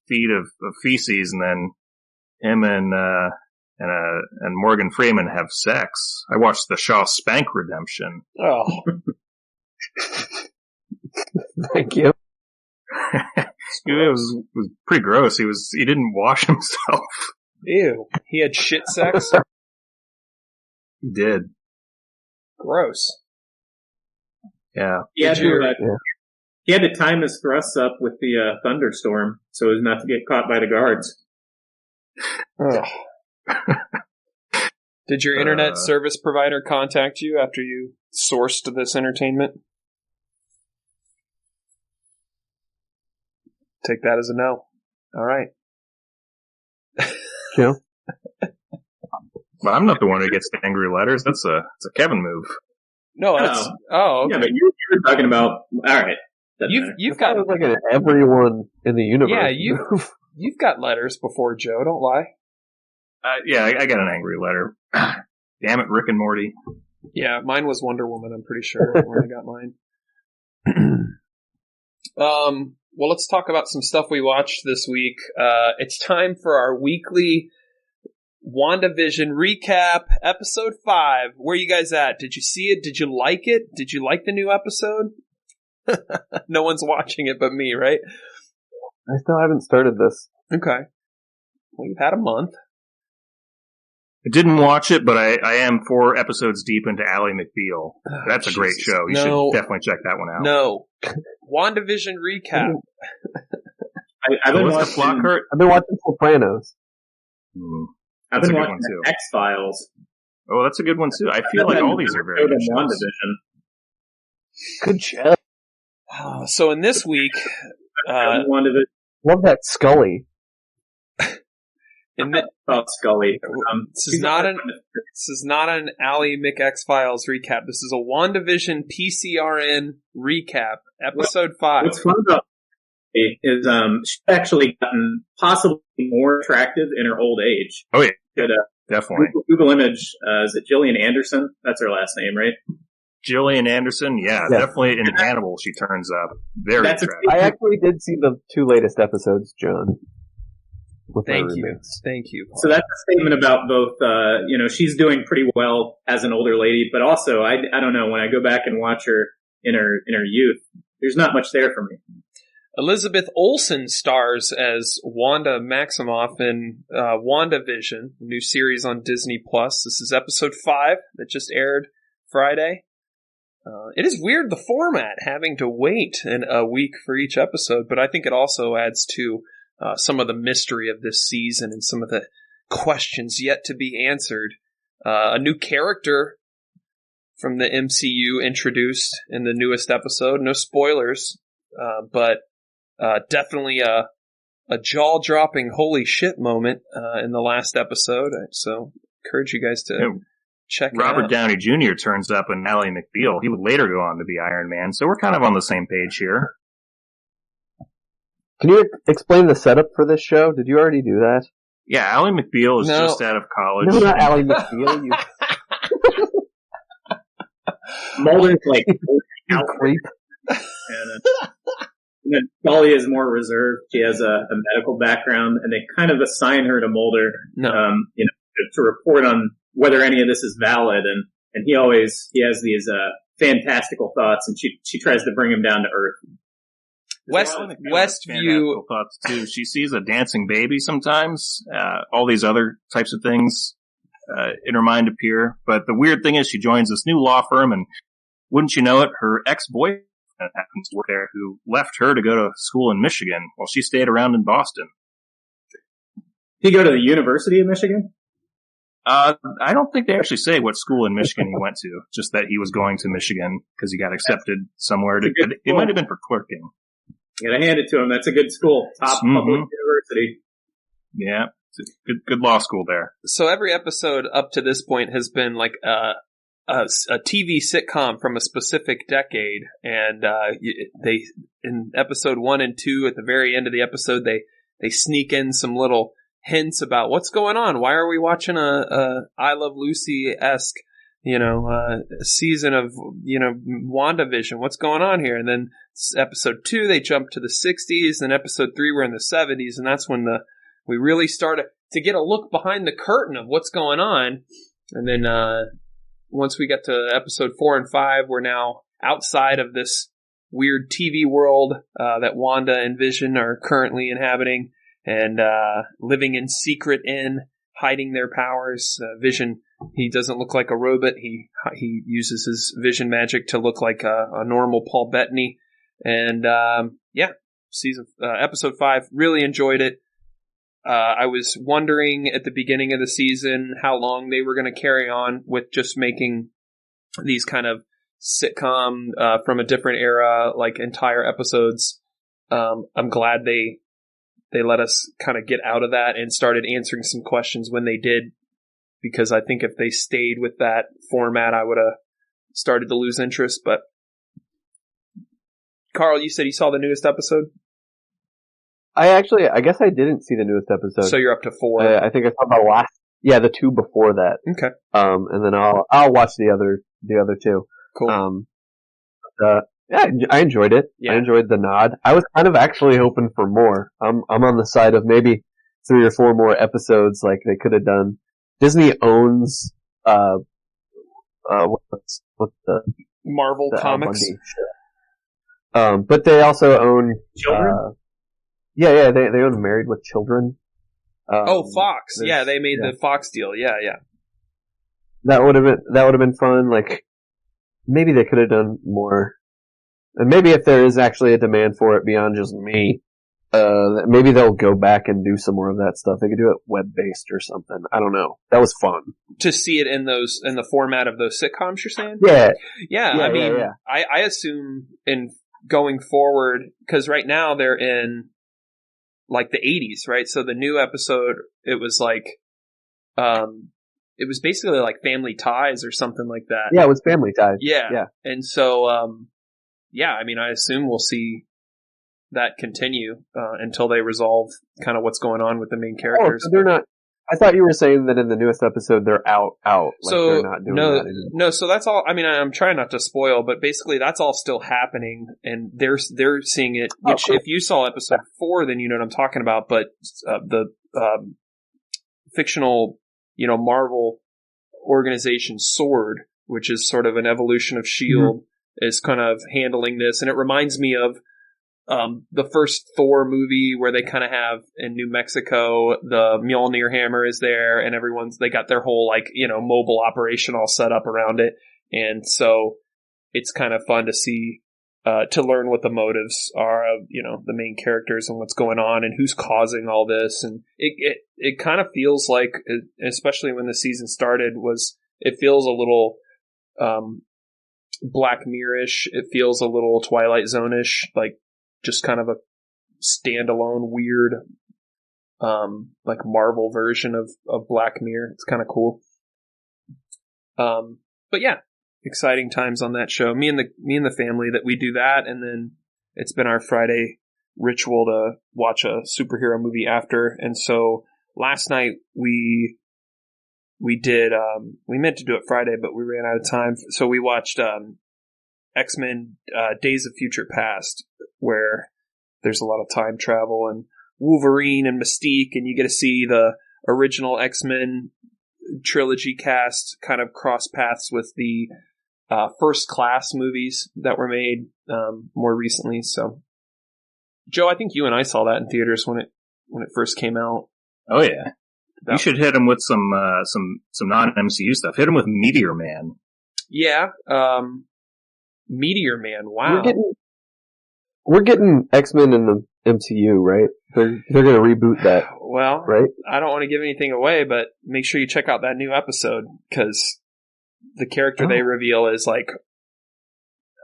feet of feces, and then him and Morgan Freeman have sex. I watched the Shawshank Redemption. Oh. Thank you. It was pretty gross. He didn't wash himself. Ew. He had shit sex? He did. Gross. Yeah. He had to time his thrusts up with the thunderstorm so as not to get caught by the guards. Did your internet service provider contact you after you sourced this entertainment? Take that as a no. All right. Yeah. But I'm not the one who gets the angry letters. It's a Kevin move. No, that's okay. Yeah, but you're talking about all right. You've got like everyone in the universe. Yeah, you've got letters before Joe. Don't lie. Yeah, I got an angry letter. Damn it, Rick and Morty. Yeah, mine was Wonder Woman. I'm pretty sure when I got mine. Well, let's talk about some stuff we watched this week. It's time for our weekly Wanda Vision recap, episode 5. Where you guys at? Did you see it? Did you like it? Did you like the new episode? No one's watching it but me, right? I still haven't started this. Okay. Well, you've had a month. I didn't watch it, but I am 4 episodes deep into Ally McBeal. That's a great show. You should definitely check that one out. No. WandaVision recap. I've been watching Sopranos. I've been watching X-Files. Oh, that's a good one too. I feel like all these are very good shows. Good show. So in this week, love that Scully. Scully. This is not This is not an Ally McX-Files recap. This is a Wanda Vision PCRN recap, episode 5. What's fun about it is she's actually gotten possibly more attractive in her old age. Oh, yeah. Definitely. Google image, is it Gillian Anderson? That's her last name, right? Gillian Anderson, definitely in Hannibal she turns up. Very attractive. I actually did see the 2 latest episodes, John. Thank you. Paul. So that's a statement about both, she's doing pretty well as an older lady, but also, I don't know, when I go back and watch her in her youth, there's not much there for me. Elizabeth Olsen stars as Wanda Maximoff in Wanda Vision, a new series on Disney+. This is episode 5 that just aired Friday. It is weird, the format, having to wait a week for each episode, but I think it also adds to some of the mystery of this season and some of the questions yet to be answered. A new character from the MCU introduced in the newest episode. No spoilers, but definitely a jaw-dropping holy shit moment in the last episode. So encourage you guys to check it out. Robert Downey Jr. turns up in Ally McBeal. He would later go on to be Iron Man, so we're kind of on the same page here. Can you explain the setup for this show? Did you already do that? Yeah, Ally McBeal is just out of college. No, not Ally McBeal. You Mulder's like, you creep. And then Scully is more reserved. She has a medical background, and they kind of assign her to Mulder, to report on whether any of this is valid. And he has these fantastical thoughts, and she tries to bring him down to earth. Westview thoughts too. She sees a dancing baby sometimes. All these other types of things in her mind appear. But the weird thing is, she joins this new law firm, and wouldn't you know it, her ex-boyfriend happens to work there, who left her to go to school in Michigan while she stayed around in Boston. Did he go to the University of Michigan? I don't think they actually say what school in Michigan he went to. Just that he was going to Michigan because he got accepted somewhere. It might have been for clerking. You gotta hand it to him. That's a good school. Top public university. Yeah. It's a good law school there. So every episode up to this point has been like a TV sitcom from a specific decade. And they in episode 1 and 2, at the very end of the episode, they sneak in some little hints about what's going on. Why are we watching a I Love Lucy-esque season of, Wanda Vision? What's going on here? And then episode 2, they jump to the 60s. Then episode 3, we're in the 70s. And that's when we really start to get a look behind the curtain of what's going on. And then once we get to episode 4 and 5, we're now outside of this weird TV world that Wanda and Vision are currently inhabiting and living in secret hiding their powers. Vision, he doesn't look like a robot. He uses his vision magic to look like a normal Paul Bettany. And episode 5, really enjoyed it. I was wondering at the beginning of the season how long they were going to carry on with just making these kind of sitcom from a different era, like entire episodes. I'm glad they let us kind of get out of that and started answering some questions when they did, because I think if they stayed with that format, I would have started to lose interest. But Carl, you said you saw the newest episode? I guess I didn't see the newest episode. So you're up to 4. I think I saw the 2 before that. Okay. And then I'll watch the other 2. Cool. I enjoyed it. Yeah. I enjoyed the nod. I was kind of actually hoping for more. I'm on the side of maybe 3 or 4 more episodes like they could have done. Disney owns, what's the Marvel Comics. But they also own, Children? They own Married with Children. Fox. Yeah, they made the Fox deal. Yeah. That would have been fun. Like, maybe they could have done more. And maybe if there is actually a demand for it beyond just me, maybe they'll go back and do some more of that stuff. They could do it web-based or something. I don't know. That was fun. To see it in the format of those sitcoms, you're saying? Yeah. I assume in going forward, because right now they're in like the 80s, right? So the new episode, it was like, it was basically like Family Ties or something like that. Yeah, it was Family Ties. Yeah. And so, yeah, I mean, I assume we'll see that continue until they resolve kind of what's going on with the main characters. Oh, so they're not. I thought you were saying that in the newest episode they're out. Like so they're not doing that anymore. No, so that's all. I mean, I'm trying not to spoil, but basically that's all still happening, and they're seeing it. Which, cool. If you saw episode 4, then you know what I'm talking about. But the fictional, Marvel organization SWORD, which is sort of an evolution of S.H.I.E.L.D., is kind of handling this, and it reminds me of the first Thor movie where they kind of have in New Mexico, the Mjolnir hammer is there and they got their whole mobile operation all set up around it. And so it's kind of fun to see, to learn what the motives are of, the main characters and what's going on and who's causing all this. And it kind of feels like, especially when the season started, it feels a little, Black Mirror-ish. It feels a little Twilight Zone-ish, like, just kind of a standalone weird, like Marvel version of Black Mirror. It's kind of cool. But yeah, exciting times on that show. Me and the family that we do that. And then it's been our Friday ritual to watch a superhero movie after. And so last night we did, we meant to do it Friday, but we ran out of time. So we watched, X-Men Days of Future Past, where there's a lot of time travel and Wolverine and Mystique, and you get to see the original X-Men trilogy cast kind of cross paths with the First Class movies that were made more recently. So, Joe, I think you and I saw that in theaters when it first came out. Oh yeah, you should hit him with some non-MCU stuff. Hit him with Meteor Man. Yeah. Meteor Man, wow. We're getting X-Men in the MCU, right? They're going to reboot that. Well, right? I don't want to give anything away, but make sure you check out that new episode, because the character they reveal is like,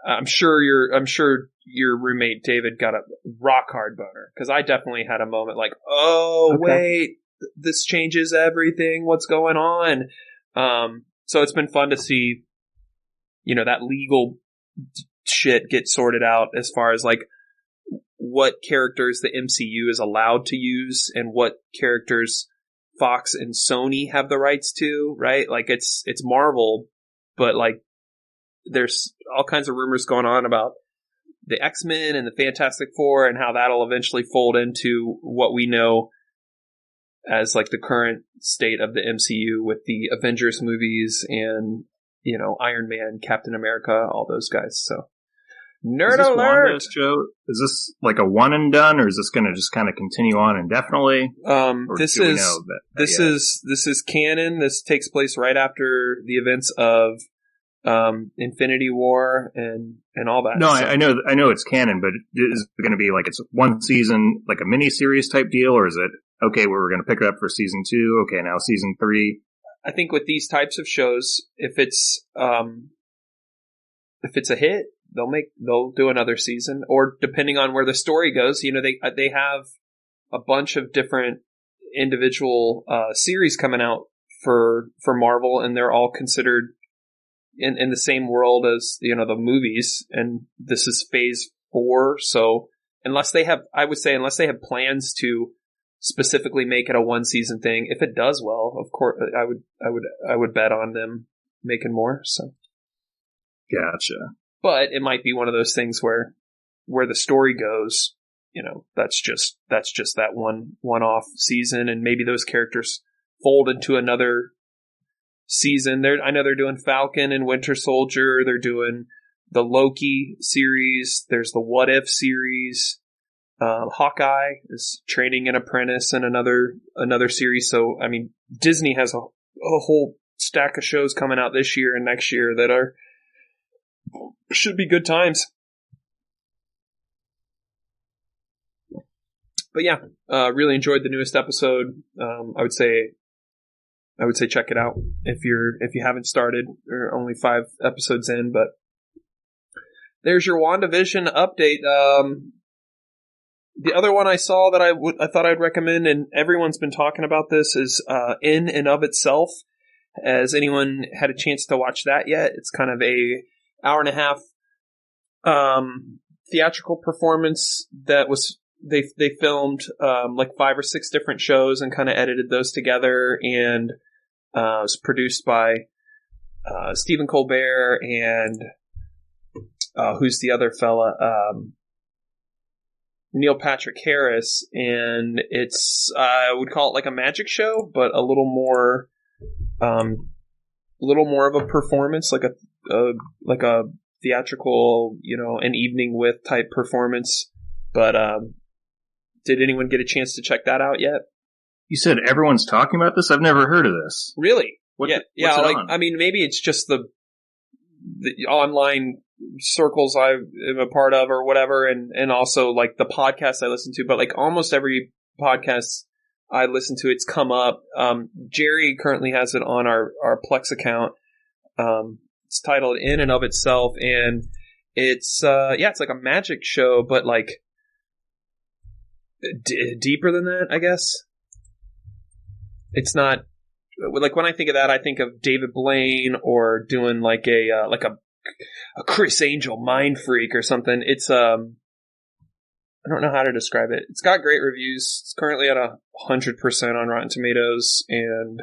I'm sure your roommate David got a rock hard boner, because I definitely had a moment like, wait, this changes everything. What's going on? So it's been fun to see, that legal shit get sorted out as far as like what characters the MCU is allowed to use and what characters Fox and Sony have the rights to, right? Like it's Marvel, but like there's all kinds of rumors going on about the X-Men and the Fantastic Four and how that'll eventually fold into what we know as like the current state of the MCU with the Avengers movies and Iron Man, Captain America, all those guys. So, nerd alert! Joe, is this like a one and done, or is this going to just kind of continue on indefinitely? This is canon. This takes place right after the events of Infinity War and all that. No, so. I know it's canon, but is it going to be like it's one season, like a mini series type deal, or is it okay? We're going to pick it up for season 2. Okay, now season 3. I think with these types of shows, if it's a hit, they'll do another season, or depending on where the story goes, they have a bunch of different individual series coming out for Marvel, and they're all considered in the same world as the movies, and this is phase 4. So unless they have plans to specifically make it a one season thing. If it does well, of course, I would bet on them making more. So, gotcha. But it might be one of those things where the story goes, that's just that one-off season, and maybe those characters fold into another season. I know they're doing Falcon and Winter Soldier. They're doing the Loki series. There's the What If series. Hawkeye is training an apprentice in another series. So, I mean, Disney has a whole stack of shows coming out this year and next year that should be good times. But yeah, really enjoyed the newest episode. I would say check it out if you haven't started. We're only 5 episodes in, but there's your Wanda Vision update. The other one I saw that I thought I'd recommend, and everyone's been talking about this, is In and of Itself. Has anyone had a chance to watch that yet? It's kind of a hour and a half theatrical performance that was they filmed like 5 or 6 different shows and kind of edited those together, and it was produced by Stephen Colbert and who's the other fella? Neil Patrick Harris, and it's I would call it like a magic show, but a little more of a performance, like a theatrical, an evening with type performance. But did anyone get a chance to check that out yet? You said everyone's talking about this? I've never heard of this. Really? What's it on? I mean, maybe it's just the online circles I am a part of or whatever, and also like the podcasts I listen to, but like almost every podcast I listen to, it's come up. Jerry currently has it on our Plex account. It's titled In and of Itself, and it's it's like a magic show, but like deeper than that, I guess. It's not like, when I think of that, I think of David Blaine or doing like a Chris Angel Mind Freak or something. It's I don't know how to describe it. It's got great reviews. It's currently at 100% on Rotten Tomatoes, and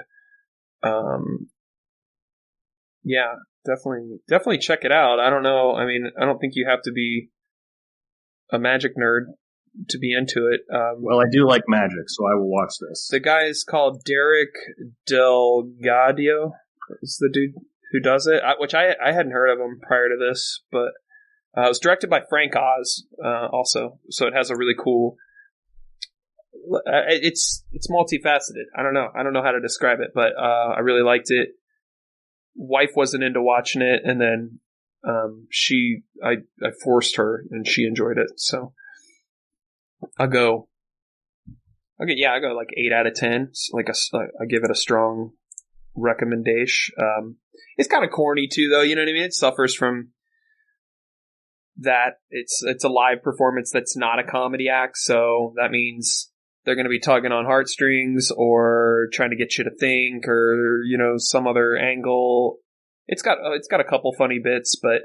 definitely check it out. I don't know. I mean, I don't think you have to be a magic nerd to be into it. Well, I do like magic, so I will watch this. The guy is called Derek Delgadio. Is the dude who does it? Which I hadn't heard of him prior to this, but it was directed by Frank Oz, also. So it has a really cool. It's multifaceted. I don't know how to describe it, but I really liked it. Wife wasn't into watching it, and then I forced her, and she enjoyed it. So I go like 8 out of 10. It's like I give it a strong recommendation. It's kind of corny too, though. You know what I mean? It suffers from that. It's a live performance that's not a comedy act, so that means they're going to be tugging on heartstrings or trying to get you to think, or some other angle. It's got a couple funny bits, but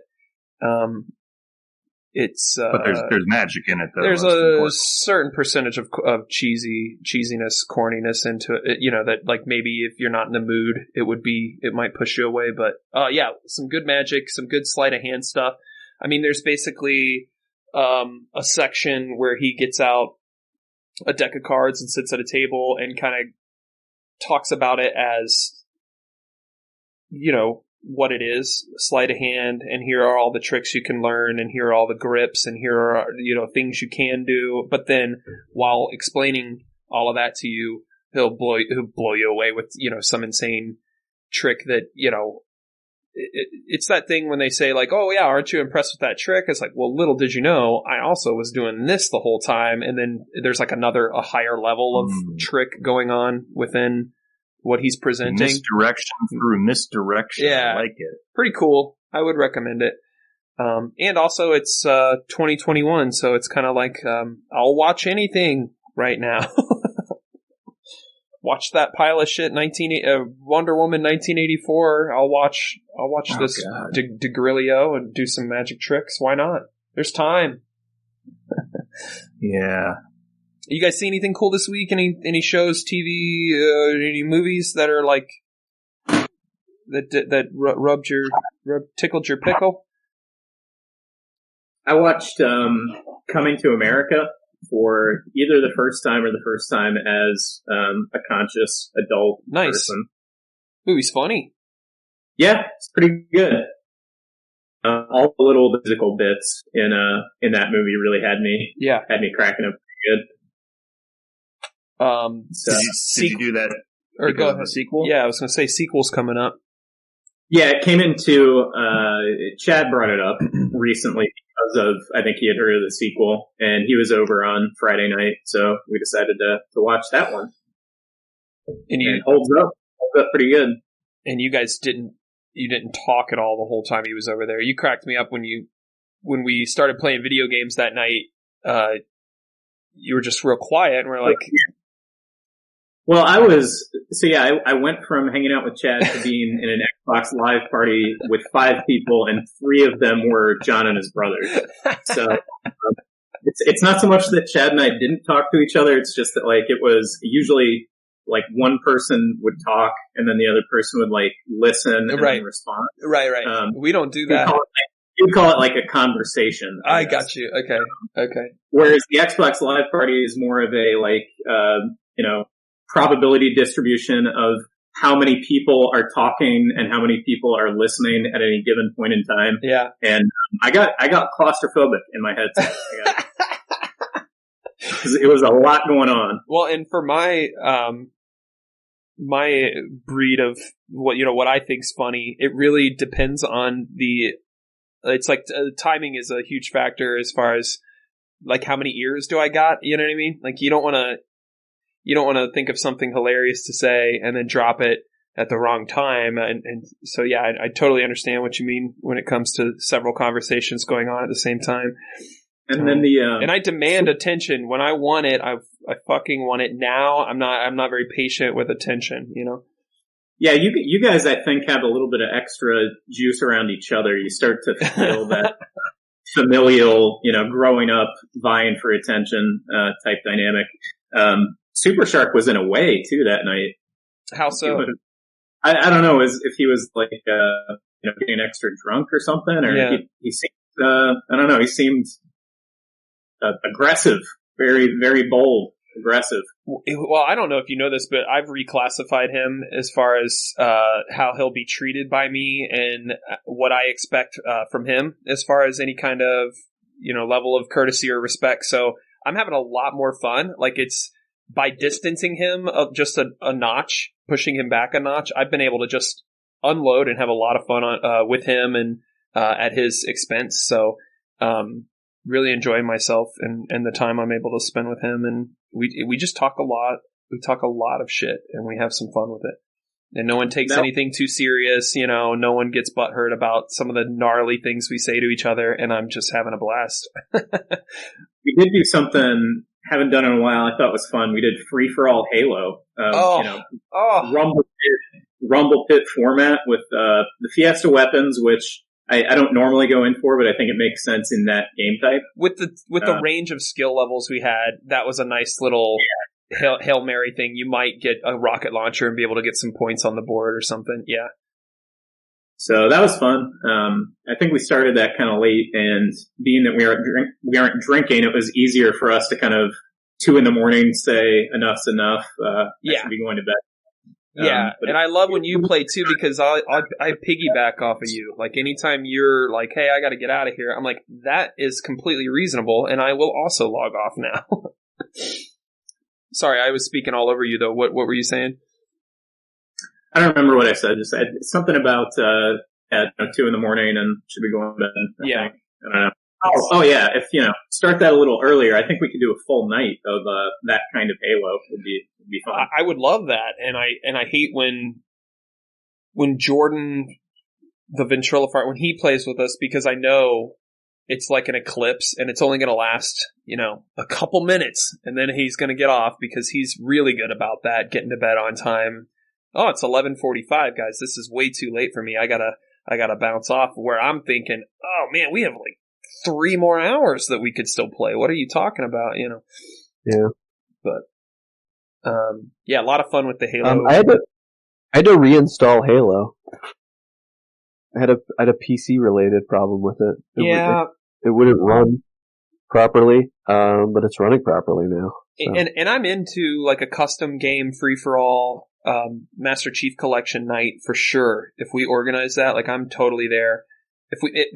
it's but there's magic in it, though. There's a certain percentage of cheesiness, corniness into it. That like maybe if you're not in the mood, it might push you away. But some good magic, some good sleight of hand stuff. I mean, there's basically a section where he gets out a deck of cards and sits at a table and kind of talks about it as, what it is, sleight of hand, and here are all the tricks you can learn, and here are all the grips, and here are, things you can do. But then while explaining all of that to you, he'll blow you away with, some insane trick that, it's that thing when they say like, oh yeah, aren't you impressed with that trick? It's like, well, little did you know, I also was doing this the whole time. And then there's like a higher level of trick going on within what he's presenting. Misdirection through misdirection. Yeah. I like it. Pretty cool. I would recommend it. And also it's 2021, so it's kind of like I'll watch anything right now. Watch that pile of shit, Wonder Woman 1984. I'll watch this DeGrilio and do some magic tricks. Why not? There's time. Yeah. You guys see anything cool this week? Any shows, TV, any movies that are like that tickled your pickle? I watched Coming to America for either the first time or the first time as a conscious adult person. Movie's funny. Yeah, it's pretty good. All the little physical bits in that movie really had me cracking up pretty good. Did you do that? Or go ahead. The sequel? Yeah, I was going to say sequel's coming up. Yeah, it came into Chad brought it up recently because of, I think he had heard of the sequel, and he was over on Friday night, so we decided to watch that one. And it holds up pretty good. And you guys didn't talk at all the whole time he was over there. You cracked me up when we started playing video games that night. You were just real quiet, and we're like, Well, I went from hanging out with Chad to being in an Xbox Live party with 5 people, and 3 of them were John and his brothers. So it's not so much that Chad and I didn't talk to each other. It's just that like it was usually like one person would talk and then the other person would like listen and then respond. Right. We don't do that. You'd call it like a conversation. I got you. Okay. Whereas the Xbox Live party is more of a like, probability distribution of how many people are talking and how many people are listening at any given point in time. Yeah. And I got claustrophobic in my head. It was a lot going on. Well, and for my my breed of what I think's funny, it really depends on it's like timing is a huge factor as far as like how many ears do I got? You know what I mean? Like you don't want to think of something hilarious to say and then drop it at the wrong time. And so, yeah, I totally understand what you mean when it comes to several conversations going on at the same time. And then and I demand attention when I want it. I fucking want it now. I'm not very patient with attention, you know? Yeah, you guys, I think, have a little bit of extra juice around each other. You start to feel that familial, growing up, vying for attention, type dynamic. Super Shark was in a way too that night. How so? I don't know if he was like, getting extra drunk or something, or he seemed, I don't know, he seemed aggressive, very, very bold, aggressive. Well, I don't know if you know this, but I've reclassified him as far as how he'll be treated by me and what I expect from him as far as any kind of, level of courtesy or respect. So I'm having a lot more fun. Like it's by distancing him just a notch, pushing him back a notch, I've been able to just unload and have a lot of fun with him and at his expense. So really enjoying myself and the time I'm able to spend with him. And we just talk a lot. We talk a lot of shit and we have some fun with it. And no one takes anything too serious. No one gets butthurt about some of the gnarly things we say to each other. And I'm just having a blast. We did do something haven't done in a while. I thought was fun. We did Free for All Halo. Rumble Pit format with the Fiesta weapons, which I don't normally go in for, but I think it makes sense in that game type. With the range of skill levels we had, that was a nice little Hail Mary thing. You might get a rocket launcher and be able to get some points on the board or something. Yeah. So that was fun. I think we started that kind of late, and being that we aren't drinking, it was easier for us to kind of 2 a.m. say enough's enough. I should be going to bed. Yeah, and I love when you play too because I piggyback off of you. Like anytime you're like, "Hey, I got to get out of here," I'm like, "That is completely reasonable," and I will also log off now. Sorry, I was speaking all over you though. What were you saying? I don't remember what I said. Just something about at 2 a.m. and should be going to bed. I don't know. Oh yeah. If start that a little earlier, I think we could do a full night of that kind of Halo. Would be fun. I would love that, and I hate when Jordan, the ventriloquist, when he plays with us, because I know it's like an eclipse and it's only going to last a couple minutes, and then he's going to get off because he's really good about that, getting to bed on time. Oh, it's 11:45, guys. This is way too late for me. I gotta bounce off. Where I'm thinking, oh man, we have like 3 more hours that we could still play. What are you talking about? Yeah. But a lot of fun with the Halo. I had to reinstall Halo. I had a PC related problem with it. It wouldn't run properly, but it's running properly now. So. And I'm into like a custom game free for all. Master Chief Collection night for sure. If we organize that, like I'm totally there.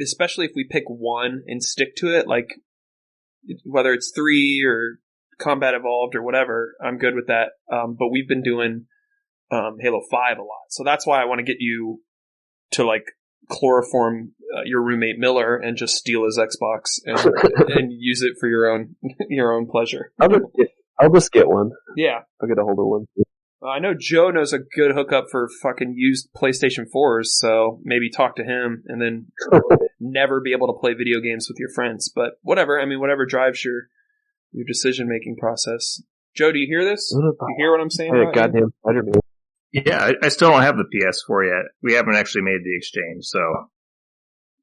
Especially if we pick one and stick to it, like whether it's 3 or Combat Evolved or whatever, I'm good with that. But we've been doing Halo 5 a lot, so that's why I want to get you to like chloroform your roommate Miller and just steal his Xbox and use it for your own pleasure. I'll just get one. Yeah, I'll get a hold of one. I know Joe knows a good hookup for fucking used PlayStation 4s, so maybe talk to him and then never be able to play video games with your friends. But whatever, I mean, whatever drives your decision-making process. Joe, do you hear this? Do you hear what I'm saying? Hey, goddamn Spider-Man. Yeah, I still don't have the PS4 yet. We haven't actually made the exchange, so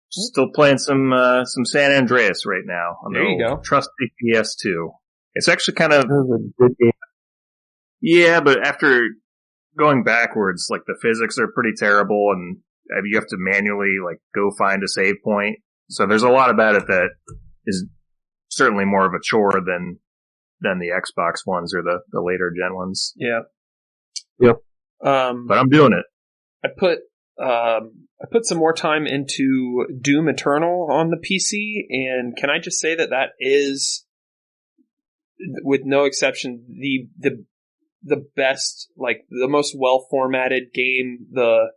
still playing some San Andreas right now on the trusty PS2. It's actually kind of a good game. Yeah, but after going backwards, like the physics are pretty terrible, and you have to manually like go find a save point. So there's a lot about it that is certainly more of a chore than the Xbox ones or the later gen ones. Yeah. Yep. But I'm doing it. I put some more time into Doom Eternal on the PC, and can I just say that is, with no exception, the best, like the most well formatted game. The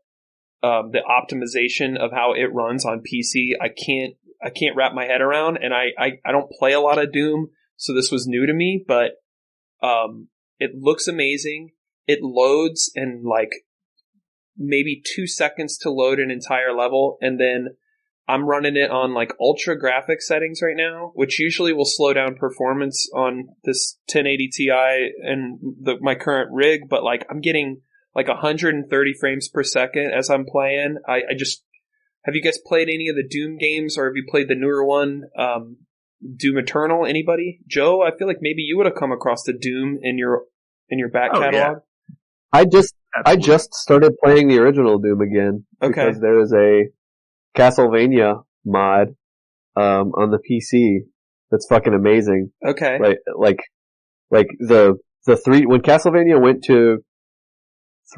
optimization of how it runs on PC, I can't wrap my head around, and I don't play a lot of Doom, so this was new to me, but it looks amazing. It loads in like maybe 2 seconds to load an entire level, and then I'm running it on like ultra graphic settings right now, which usually will slow down performance on this 1080 Ti and my current rig, but like I'm getting like 130 frames per second as I'm playing. I just, have you guys played any of the Doom games, or have you played the newer one, Doom Eternal? Anybody? Joe, I feel like maybe you would have come across the Doom in your back catalog. Yeah. I just started playing the original Doom again because there is a Castlevania mod on the PC that's fucking amazing. Okay. Like the when Castlevania went to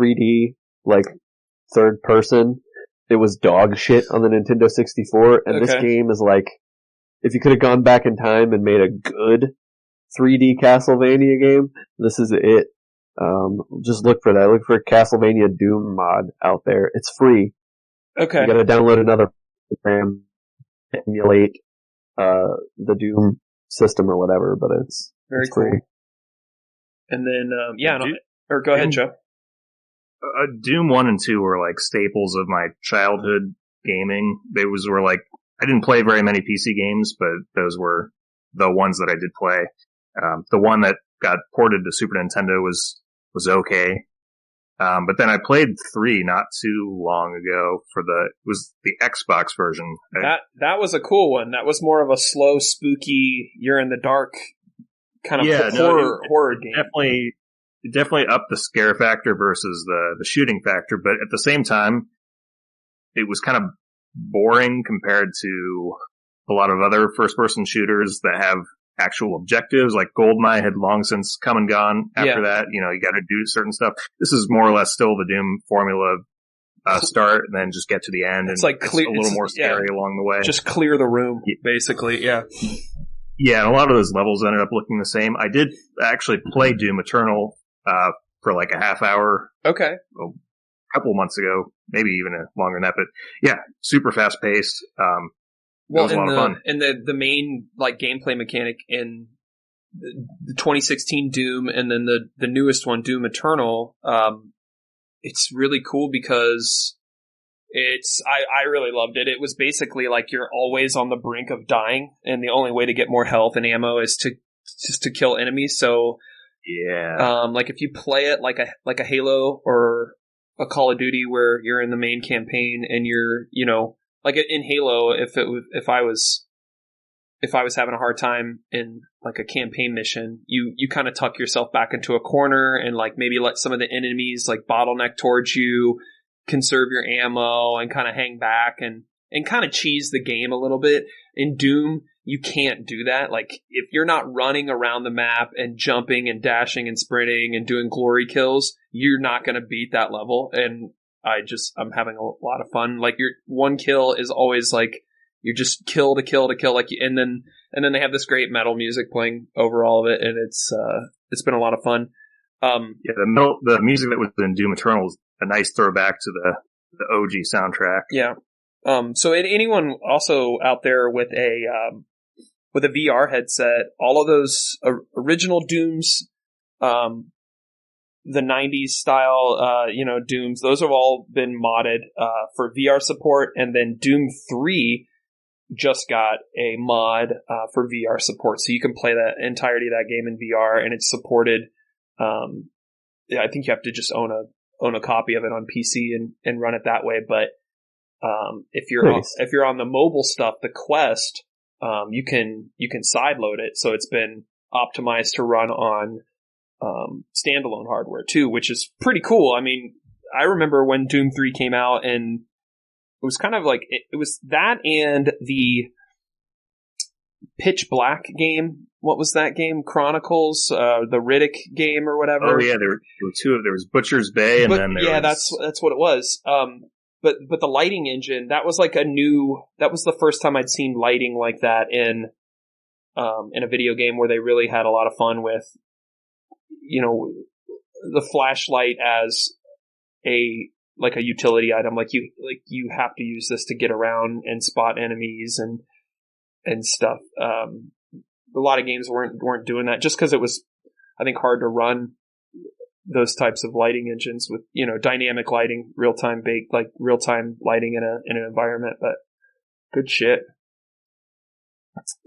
3D, like third person, it was dog shit on the Nintendo 64, and this game is like, if you could have gone back in time and made a good 3D Castlevania game, this is it. Just look for that. Look for Castlevania Doom mod out there. It's free. Okay. You gotta download another program, emulate the Doom system or whatever, but it's very free. Cool. And then, go ahead, Joe. Doom 1 and 2 were like staples of my childhood gaming. Were like, I didn't play very many PC games, but those were the ones that I did play. The one that got ported to Super Nintendo was okay. But then I played 3 not too long ago it was the Xbox version. That was a cool one. That was more of a slow, spooky, you're in the dark kind of horror game. Definitely upped the scare factor versus the shooting factor, but at the same time, it was kind of boring compared to a lot of other first-person shooters that have actual objectives. Like Goldeneye had long since come and gone after that. You know, you got to do certain stuff. This is more or less still the Doom formula. Start and then just get to the end. It's and like clear, it's a little more scary along the way. Just clear the room, basically. Yeah. Yeah, and a lot of those levels ended up looking the same. I did actually play Doom Eternal for like a half hour. Okay. A couple of months ago, maybe even longer than that. But yeah, super fast paced. It was a lot of fun. And the main like gameplay mechanic in the 2016 Doom and then the newest one, Doom Eternal, it's really cool because I really loved it. It was basically like you're always on the brink of dying, and the only way to get more health and ammo is to kill enemies. So yeah, like if you play it like a Halo or a Call of Duty where you're in the main campaign and you're, you know, like in Halo, if I was having a hard time in like a campaign mission, you kind of tuck yourself back into a corner and like maybe let some of the enemies like bottleneck towards you, conserve your ammo, and kind of hang back and kind of cheese the game a little bit. In Doom, you can't do that. Like if you're not running around the map and jumping and dashing and sprinting and doing glory kills, you're not going to beat that level. And I'm having a lot of fun. Like your one kill is always like you're just kill to kill to kill, like, and then they have this great metal music playing over all of it, and it's been a lot of fun. Yeah, the music that was in Doom Eternal is a nice throwback to the OG soundtrack. Yeah. So anyone also out there with a VR headset, all of those original Dooms, the 90s style, Dooms, those have all been modded for VR support. And then Doom 3, just got a mod for VR support, so you can play the entirety of that game in VR, and it's supported. I think you have to just own a copy of it on PC and run it that way. But if you're on the mobile stuff, the Quest, you can sideload it, so it's been optimized to run on standalone hardware too, which is pretty cool. I mean, I remember when Doom 3 came out, and it was kind of like it was that and the Pitch Black game. What was that game? Chronicles, the Riddick game or whatever. Oh yeah, there were two. There was Butcher's Bay, and then there was... that's what it was. But the lighting engine, that was like that was the first time I'd seen lighting like that in a video game where they really had a lot of fun with, the flashlight as a utility item. Like you have to use this to get around and spot enemies and stuff. A lot of games weren't doing that just because it was, I think, hard to run those types of lighting engines with, dynamic lighting, real-time lighting in an environment. But good shit.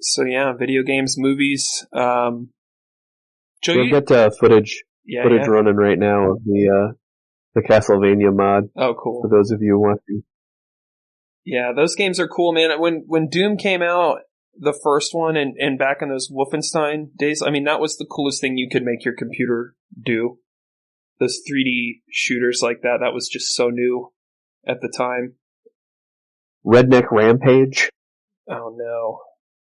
So yeah, video games, movies. Joe, we'll get footage running right now of the Castlevania mod. Oh, cool. For those of you watching. Yeah, those games are cool, man. When Doom came out, the first one, and back in those Wolfenstein days, I mean, that was the coolest thing you could make your computer do. Those 3D shooters like that was just so new at the time. Redneck Rampage? Oh, no.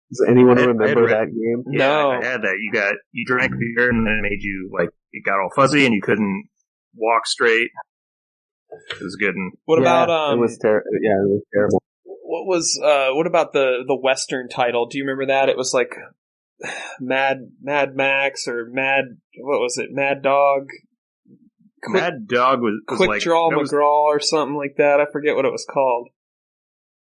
Does anyone remember that game? Yeah, no. I had that. You drank beer, and then it made you, it got all fuzzy, and you couldn't walk straight. It was good. What about, it was terrible. What about the Western title? Do you remember that? It was like Mad Max or what was it? Mad Dog? Mad Dog was Quick like, Draw McGraw or something like that. I forget what it was called.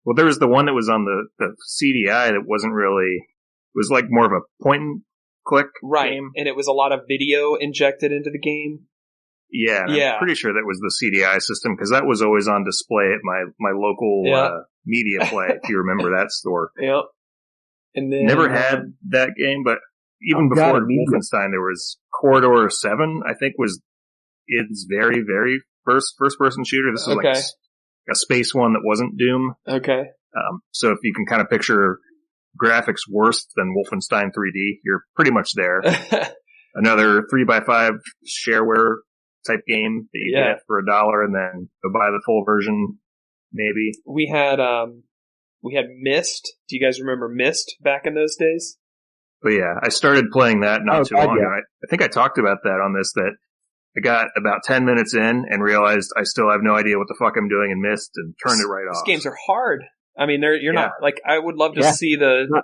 Well, there was the one that was on the CDI that wasn't really, it was like more of a point and click game. And it was a lot of video injected into the game. Yeah, I'm pretty sure that was the CDI system, because that was always on display at my local media play, if you remember that store. Yep. And then never had that game, but even before Wolfenstein, there was Corridor 7, I think was its very, very first person shooter. This was like a space one that wasn't Doom. Okay. So if you can kind of picture graphics worse than Wolfenstein 3D, you're pretty much there. Another 3x5 shareware type game that you get for $1, and then go buy the full version, maybe. We had Myst. Do you guys remember Myst back in those days? But yeah, I started playing that not too long ago. I think I talked about that on this, that I got about 10 minutes in and realized I still have no idea what the fuck I'm doing in Myst, and turned it right off. These games are hard. I mean, you're not, like, I would love to see the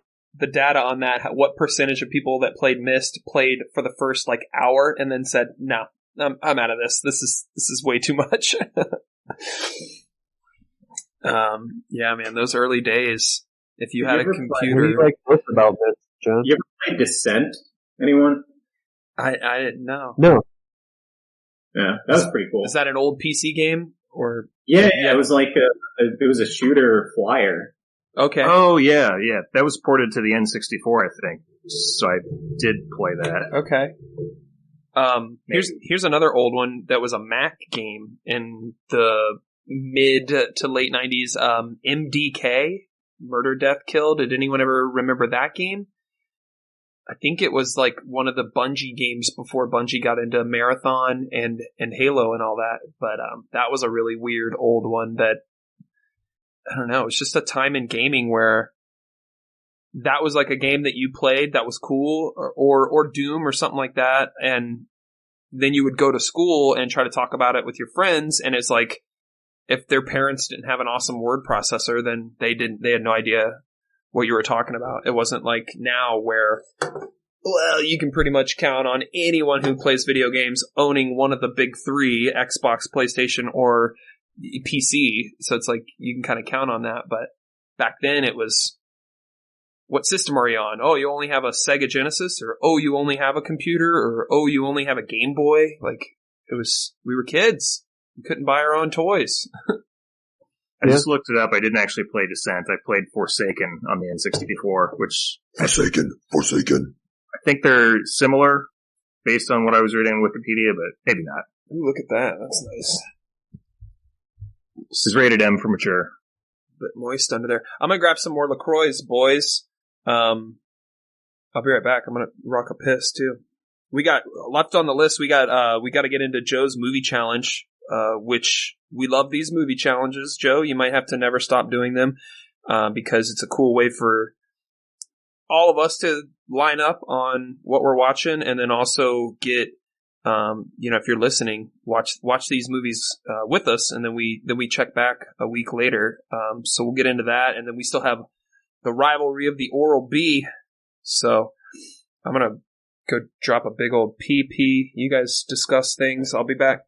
data on that. What percentage of people that played Myst played for the first hour and then said, no, I'm out of this. This is way too much. Yeah, man, those early days. If you had a computer, what do you like about this, John? You ever played Descent? Anyone? I didn't know. No. Yeah, that was pretty cool. Is that an old PC game or? Yeah, it was like it was a shooter flyer. Okay. Oh yeah. That was ported to the N64, I think. So I did play that. Okay. Here's another old one that was a Mac game in the mid to late 90s. MDK, Murder, Death, Kill. Did anyone ever remember that game? I think it was like one of the Bungie games before Bungie got into Marathon and Halo and all that. But that was a really weird old one that, I don't know, it's just a time in gaming where that was like a game that you played that was cool, or Doom or something like that, and then you would go to school and try to talk about it with your friends, and it's like, if their parents didn't have an awesome word processor, then they had no idea what you were talking about. It wasn't like now where, well, you can pretty much count on anyone who plays video games owning one of the big three, Xbox, PlayStation, or PC. So it's like you can kind of count on that. But back then it was, what system are you on? Oh, you only have a Sega Genesis, or oh, you only have a computer, or oh, you only have a Game Boy. Like, it was, we were kids. We couldn't buy our own toys. I just looked it up. I didn't actually play Descent. I played Forsaken on the N64, which... Forsaken. I think they're similar based on what I was reading on Wikipedia, but maybe not. Ooh, look at that. That's nice. This is rated M for mature. Bit moist under there. I'm going to grab some more LaCroix, boys. I'll be right back. I'm going to rock a piss, too. We got left on the list. We got to get into Joe's movie challenge, which we love these movie challenges. Joe, you might have to never stop doing them, because it's a cool way for all of us to line up on what we're watching, and then also get, if you're listening, watch these movies with us, and then we check back a week later. So we'll get into that, and then we still have the rivalry of the Oral B. So I'm gonna go drop a big old PP. You guys discuss things. I'll be back.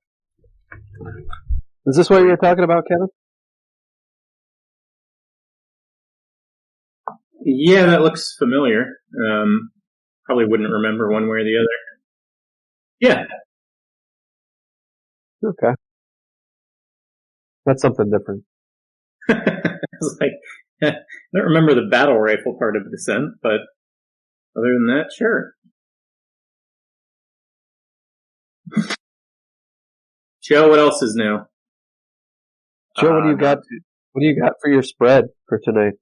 Is this what you were talking about, Kevin? Yeah, that looks familiar. Probably wouldn't remember one way or the other. Yeah. Okay. That's something different. I was like, I don't remember the battle rifle part of Descent, but other than that, sure. Joe, what else is new? Joe, what do you got? What do you got for your spread for tonight?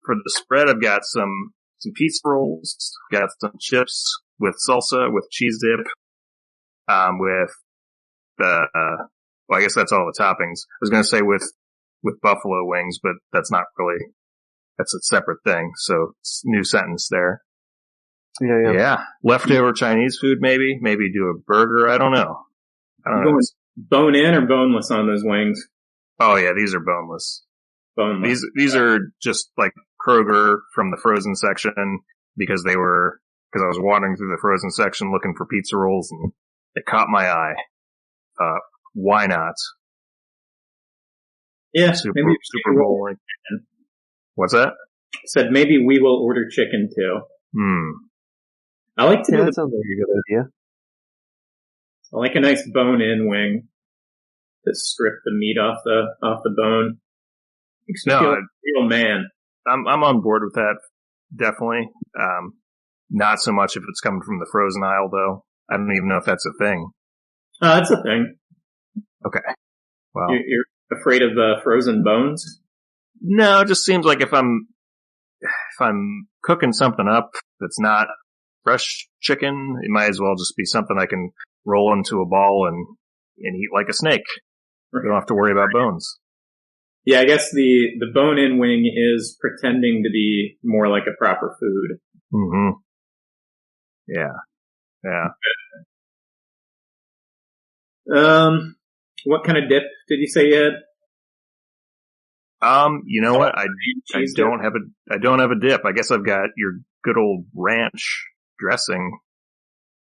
For the spread, I've got some pizza rolls, got some chips with salsa, with cheese dip, with the, I guess that's all the toppings. I was going to say with buffalo wings, but that's not really, that's a separate thing. So it's a new sentence there. Yeah. Leftover Chinese food, maybe do a burger. I don't know. Going bone in or boneless on those wings? Oh yeah, these are boneless. These are just like Kroger from the frozen section because I was wandering through the frozen section looking for pizza rolls and it caught my eye. Why not? Yeah, Super Bowl. What's that? Said maybe we will order chicken too. I like to do that sounds like a good idea. I like a nice bone-in wing to strip the meat off the bone. Makes me feel like a real man. I'm on board with that, definitely. Not so much if it's coming from the frozen aisle, though. I don't even know if that's a thing. That's a thing. Okay. Well, you're afraid of frozen bones? No, it just seems like if I'm cooking something up that's not fresh chicken, it might as well just be something I can roll into a ball and eat like a snake. You don't have to worry about bones. Yeah, I guess the bone-in wing is pretending to be more like a proper food. Mm-hmm. Yeah. What kind of dip did you say you had? You know what? I don't have a dip. I guess I've got your good old ranch dressing,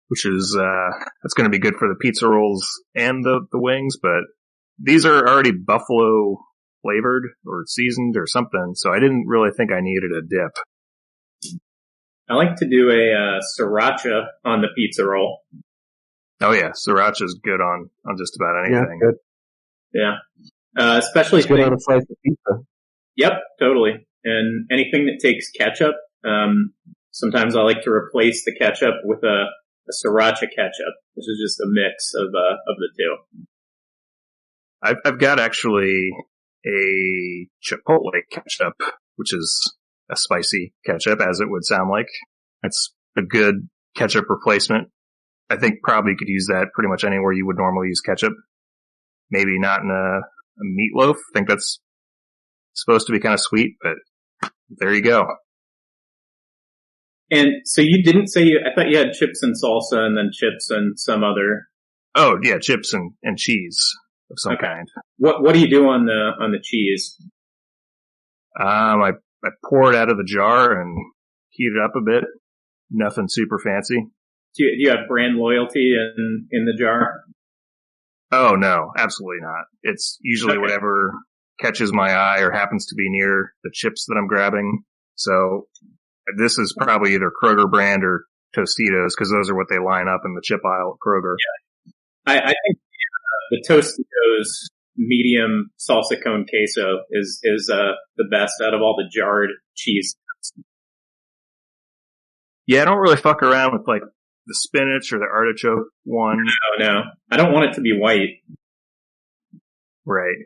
which is that's going to be good for the pizza rolls and the wings, but these are already buffalo flavored or seasoned or something, so I didn't really think I needed a dip. I like to do a sriracha on the pizza roll. Oh yeah, sriracha's good on just about anything. Yeah, good. Yeah. Especially it's good on a slice of pizza. Yep, totally. And anything that takes ketchup, sometimes I like to replace the ketchup with a sriracha ketchup, which is just a mix of the two. I've got actually a chipotle ketchup, which is a spicy ketchup, as it would sound like. It's a good ketchup replacement. I think probably you could use that pretty much anywhere you would normally use ketchup. Maybe not in a meatloaf. I think that's supposed to be kind of sweet, but there you go. And so you didn't say I thought you had chips and salsa and then chips and some other. Oh yeah, chips and cheese of some kind. What do you do on the cheese? I pour it out of the jar and heat it up a bit. Nothing super fancy. Do you have brand loyalty in the jar? Oh no, absolutely not. It's usually whatever catches my eye or happens to be near the chips that I'm grabbing. So this is probably either Kroger brand or Tostitos because those are what they line up in the chip aisle at Kroger. Yeah. I think the Tostitos medium salsa cone queso is the best out of all the jarred cheese. Yeah, I don't really fuck around with like the spinach or the artichoke one. No. I don't want it to be white. Right.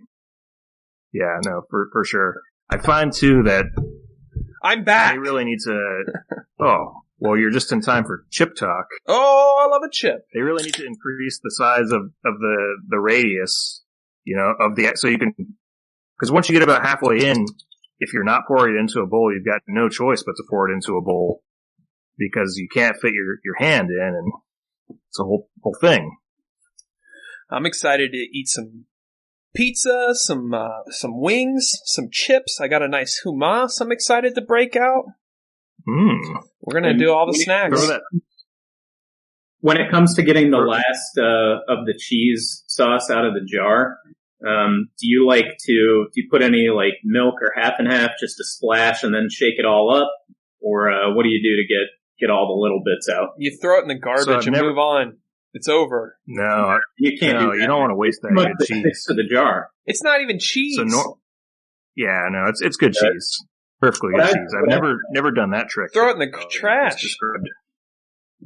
Yeah, no, for sure. I find too that I'm back. They really need to. Oh, well, you're just in time for chip talk. Oh, I love a chip. They really need to increase the size of the radius, of the, so you can, because once you get about halfway in, if you're not pouring it into a bowl, you've got no choice but to pour it into a bowl because you can't fit your hand in, and it's a whole thing. I'm excited to eat some pizza, some wings, some chips. I got a nice hummus I'm excited to break out. We're going to do all the snacks. When it comes to getting the last of the cheese sauce out of the jar, do you put any like milk or half and half just to splash and then shake it all up? Or what do you do to get all the little bits out? You throw it in the garbage and move on. It's over. No, you can't. No, you don't want to waste that good cheese to the jar. It's not even cheese. Yeah, no, it's good cheese. Perfectly good cheese. I've never done that trick. Throw it in the trash.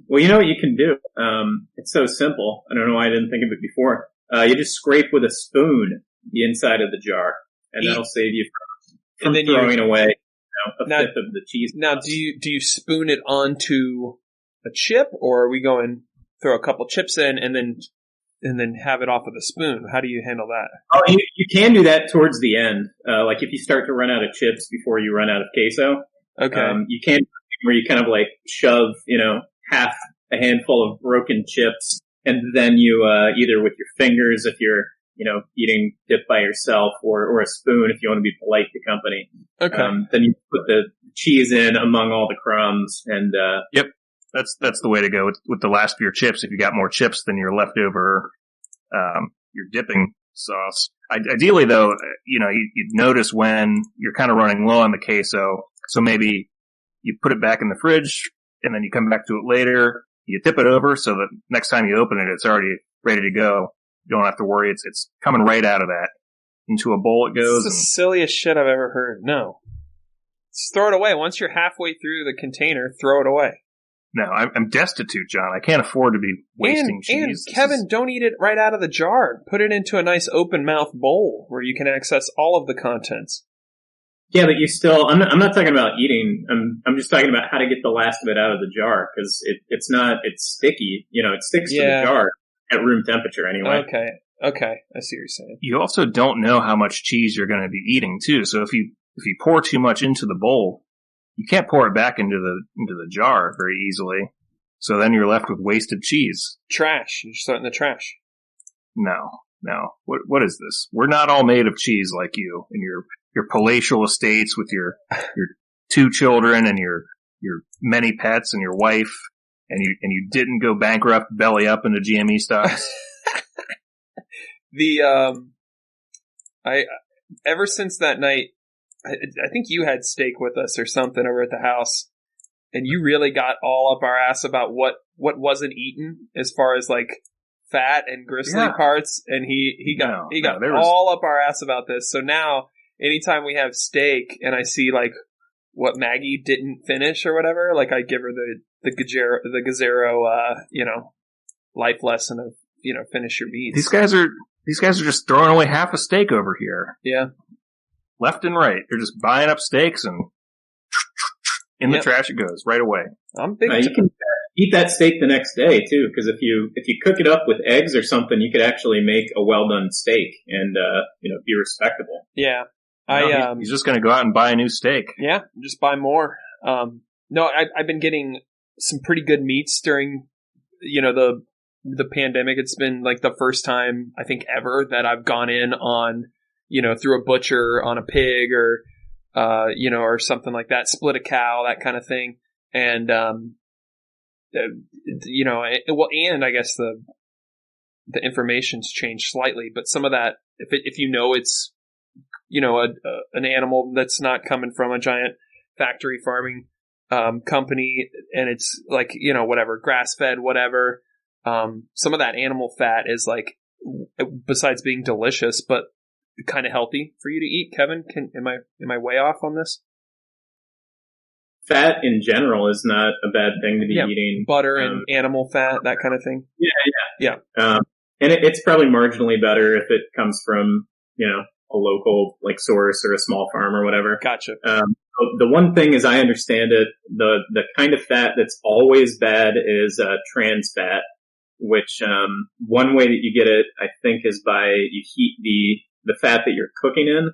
Well, you know what you can do? It's so simple. I don't know why I didn't think of it before. You just scrape with a spoon the inside of the jar, and that'll save you from throwing away a fifth of the cheese. Now, do you spoon it onto a chip, or are we going throw a couple chips in and then have it off of the spoon? How do you handle that? Oh, you can do that towards the end. Like if you start to run out of chips before you run out of queso. Okay. You can where you kind of like shove, half a handful of broken chips, and then you either with your fingers if you're eating dip by yourself, or a spoon if you want to be polite to company. Okay. Then you put the cheese in among all the crumbs, and yep. That's the way to go with the last of your chips. If you got more chips than your leftover, your dipping sauce. Ideally, though, you'd notice when you're kind of running low on the queso. So maybe you put it back in the fridge, and then you come back to it later. You tip it over so that next time you open it, it's already ready to go. You don't have to worry. It's coming right out of that into a bowl. It goes. It's the silliest shit I've ever heard. No, just throw it away. Once you're halfway through the container, throw it away. No, I'm destitute, John. I can't afford to be wasting cheese. And Kevin, don't eat it right out of the jar. Put it into a nice open mouth bowl where you can access all of the contents. Yeah, but you still. I'm not talking about eating. I'm just talking about how to get the last of it out of the jar because it's sticky. It sticks to the jar at room temperature anyway. Okay, I see what you're saying. You also don't know how much cheese you're going to be eating too. So if you pour too much into the bowl, you can't pour it back into the jar very easily. So then you're left with wasted cheese. Trash. You just throw it in the trash. No. What is this? We're not all made of cheese like you and your palatial estates with your 2 children and your many pets and your wife, and you didn't go bankrupt belly up into GME stocks. Ever since that night, I think you had steak with us or something over at the house, and you really got all up our ass about what wasn't eaten as far as like fat and gristly parts, and he got all up our ass about this. So now, anytime we have steak and I see like what Maggie didn't finish or whatever, like I give her the Gazzaro, life lesson of finish your beans. These guys are just throwing away half a steak over here. Yeah. Left and right. They're just buying up steaks and in the trash it goes right away. I'm big. You can eat that steak the next day too, because if you cook it up with eggs or something, you could actually make a well done steak and be respectable. Yeah, he's just going to go out and buy a new steak. Yeah, just buy more. No, I've been getting some pretty good meats during the pandemic. It's been like the first time I think ever that I've gone in on through a butcher on a pig or or something like that, split a cow, that kind of thing. And, and I guess the information's changed slightly, but some of that, if it's, an animal that's not coming from a giant factory farming, company, and it's like, whatever, grass fed, whatever, some of that animal fat is like besides being delicious, but kind of healthy for you to eat. Kevin, am I way off on this? Fat in general is not a bad thing to be eating. Butter and animal fat, that kind of thing. Yeah. And it's probably marginally better if it comes from, a local like source or a small farm or whatever. Gotcha. The one thing, as I understand it, the kind of fat that's always bad is trans fat, which one way that you get it, I think, is by you heat the fat that you're cooking in.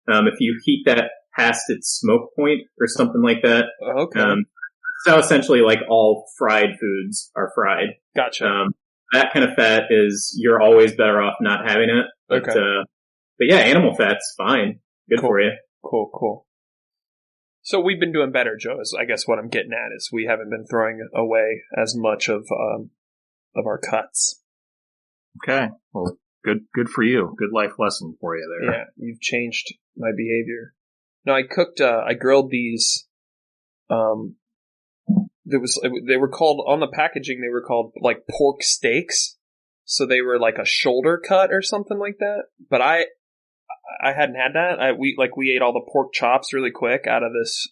If you heat that past its smoke point or something like that. Okay. So essentially, like all fried foods are fried. Gotcha. That kind of fat you're always better off not having it. But, okay. But yeah, animal fat's fine. Good cool. for you. Cool. So we've been doing better, Joe, is I guess what I'm getting at is we haven't been throwing away as much of our cuts. Okay. Well, good for you. Good life lesson for you there. Yeah, you've changed my behavior. No, I grilled these, they were called, on the packaging, they were called like pork steaks. So they were like a shoulder cut or something like that. But I hadn't had that. We ate all the pork chops really quick out of this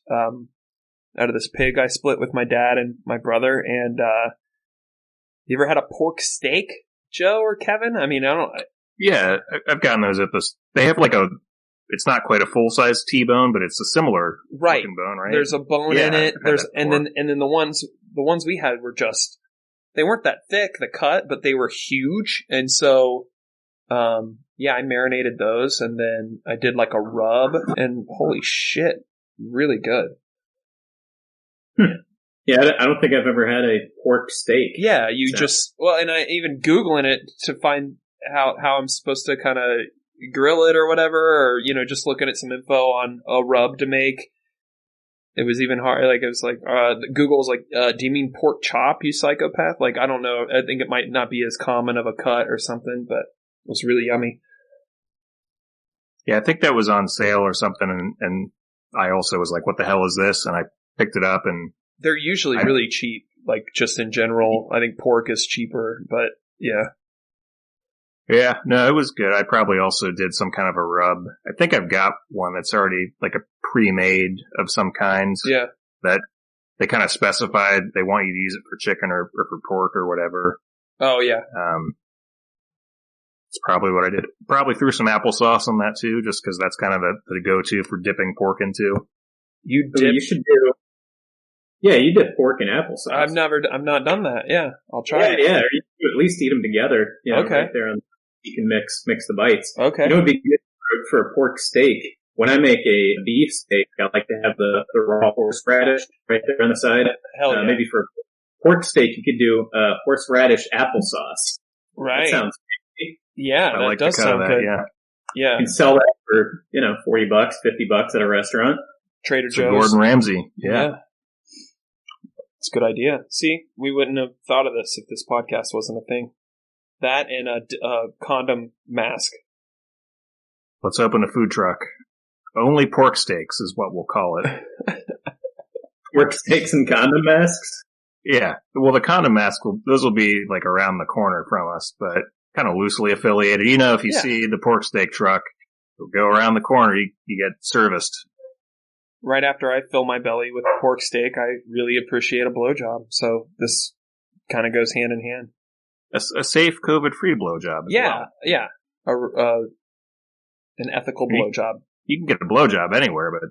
pig I split with my dad and my brother. And, you ever had a pork steak, Joe or Kevin? I mean, Yeah, I've gotten those at this. They have like it's not quite a full-size T-bone, but it's a similar looking bone, right? There's a bone in it. And then the ones we had were just, they weren't that thick, the cut, but they were huge. And so, I marinated those and then I did like a rub and holy shit, really good. Yeah, I don't think I've ever had a pork steak. Yeah, and I even Googling it to find how I'm supposed to kind of grill it or whatever, or, just looking at some info on a rub to make. It was even hard. Like, it was like, Google was like, do you mean pork chop, you psychopath? Like, I don't know. I think it might not be as common of a cut or something, but it was really yummy. Yeah, I think that was on sale or something. And I also was like, what the hell is this? And I picked it up and they're usually really cheap. Like, just in general, I think pork is cheaper, but yeah. Yeah, no, it was good. I probably also did some kind of a rub. I think I've got one that's already like a pre-made of some kind. Yeah. That they kind of specified they want you to use it for chicken or for pork or whatever. Oh, yeah. It's probably what I did. Probably threw some applesauce on that too, just because that's kind of the go-to for dipping pork into. You should do. Yeah, you did pork and applesauce. I've not done that. Yeah, I'll try it. Yeah, or you could at least eat them together. Okay. Right there you can mix the bites. Okay. It would be good for a pork steak. When I make a beef steak, I like to have the raw horseradish right there on the side. Hell yeah. Maybe for pork steak, you could do horseradish applesauce. Right. That sounds tasty. Yeah, that does sound good. Yeah. Yeah. You can sell that for, $40, $50 at a restaurant. Trader So Joe's. Gordon Ramsay. Yeah. It's a good idea. See, we wouldn't have thought of this if this podcast wasn't a thing. That and a condom mask. Let's open a food truck. Only pork steaks is what we'll call it. Pork steaks and condom masks? Yeah. Well, the condom mask, those will be like around the corner from us, but kind of loosely affiliated. If you see the pork steak truck, you'll go around the corner, you get serviced. Right after I fill my belly with pork steak, I really appreciate a blowjob. So this kind of goes hand in hand. A safe, COVID-free blowjob. Yeah. An ethical blowjob. You can get a blowjob anywhere, but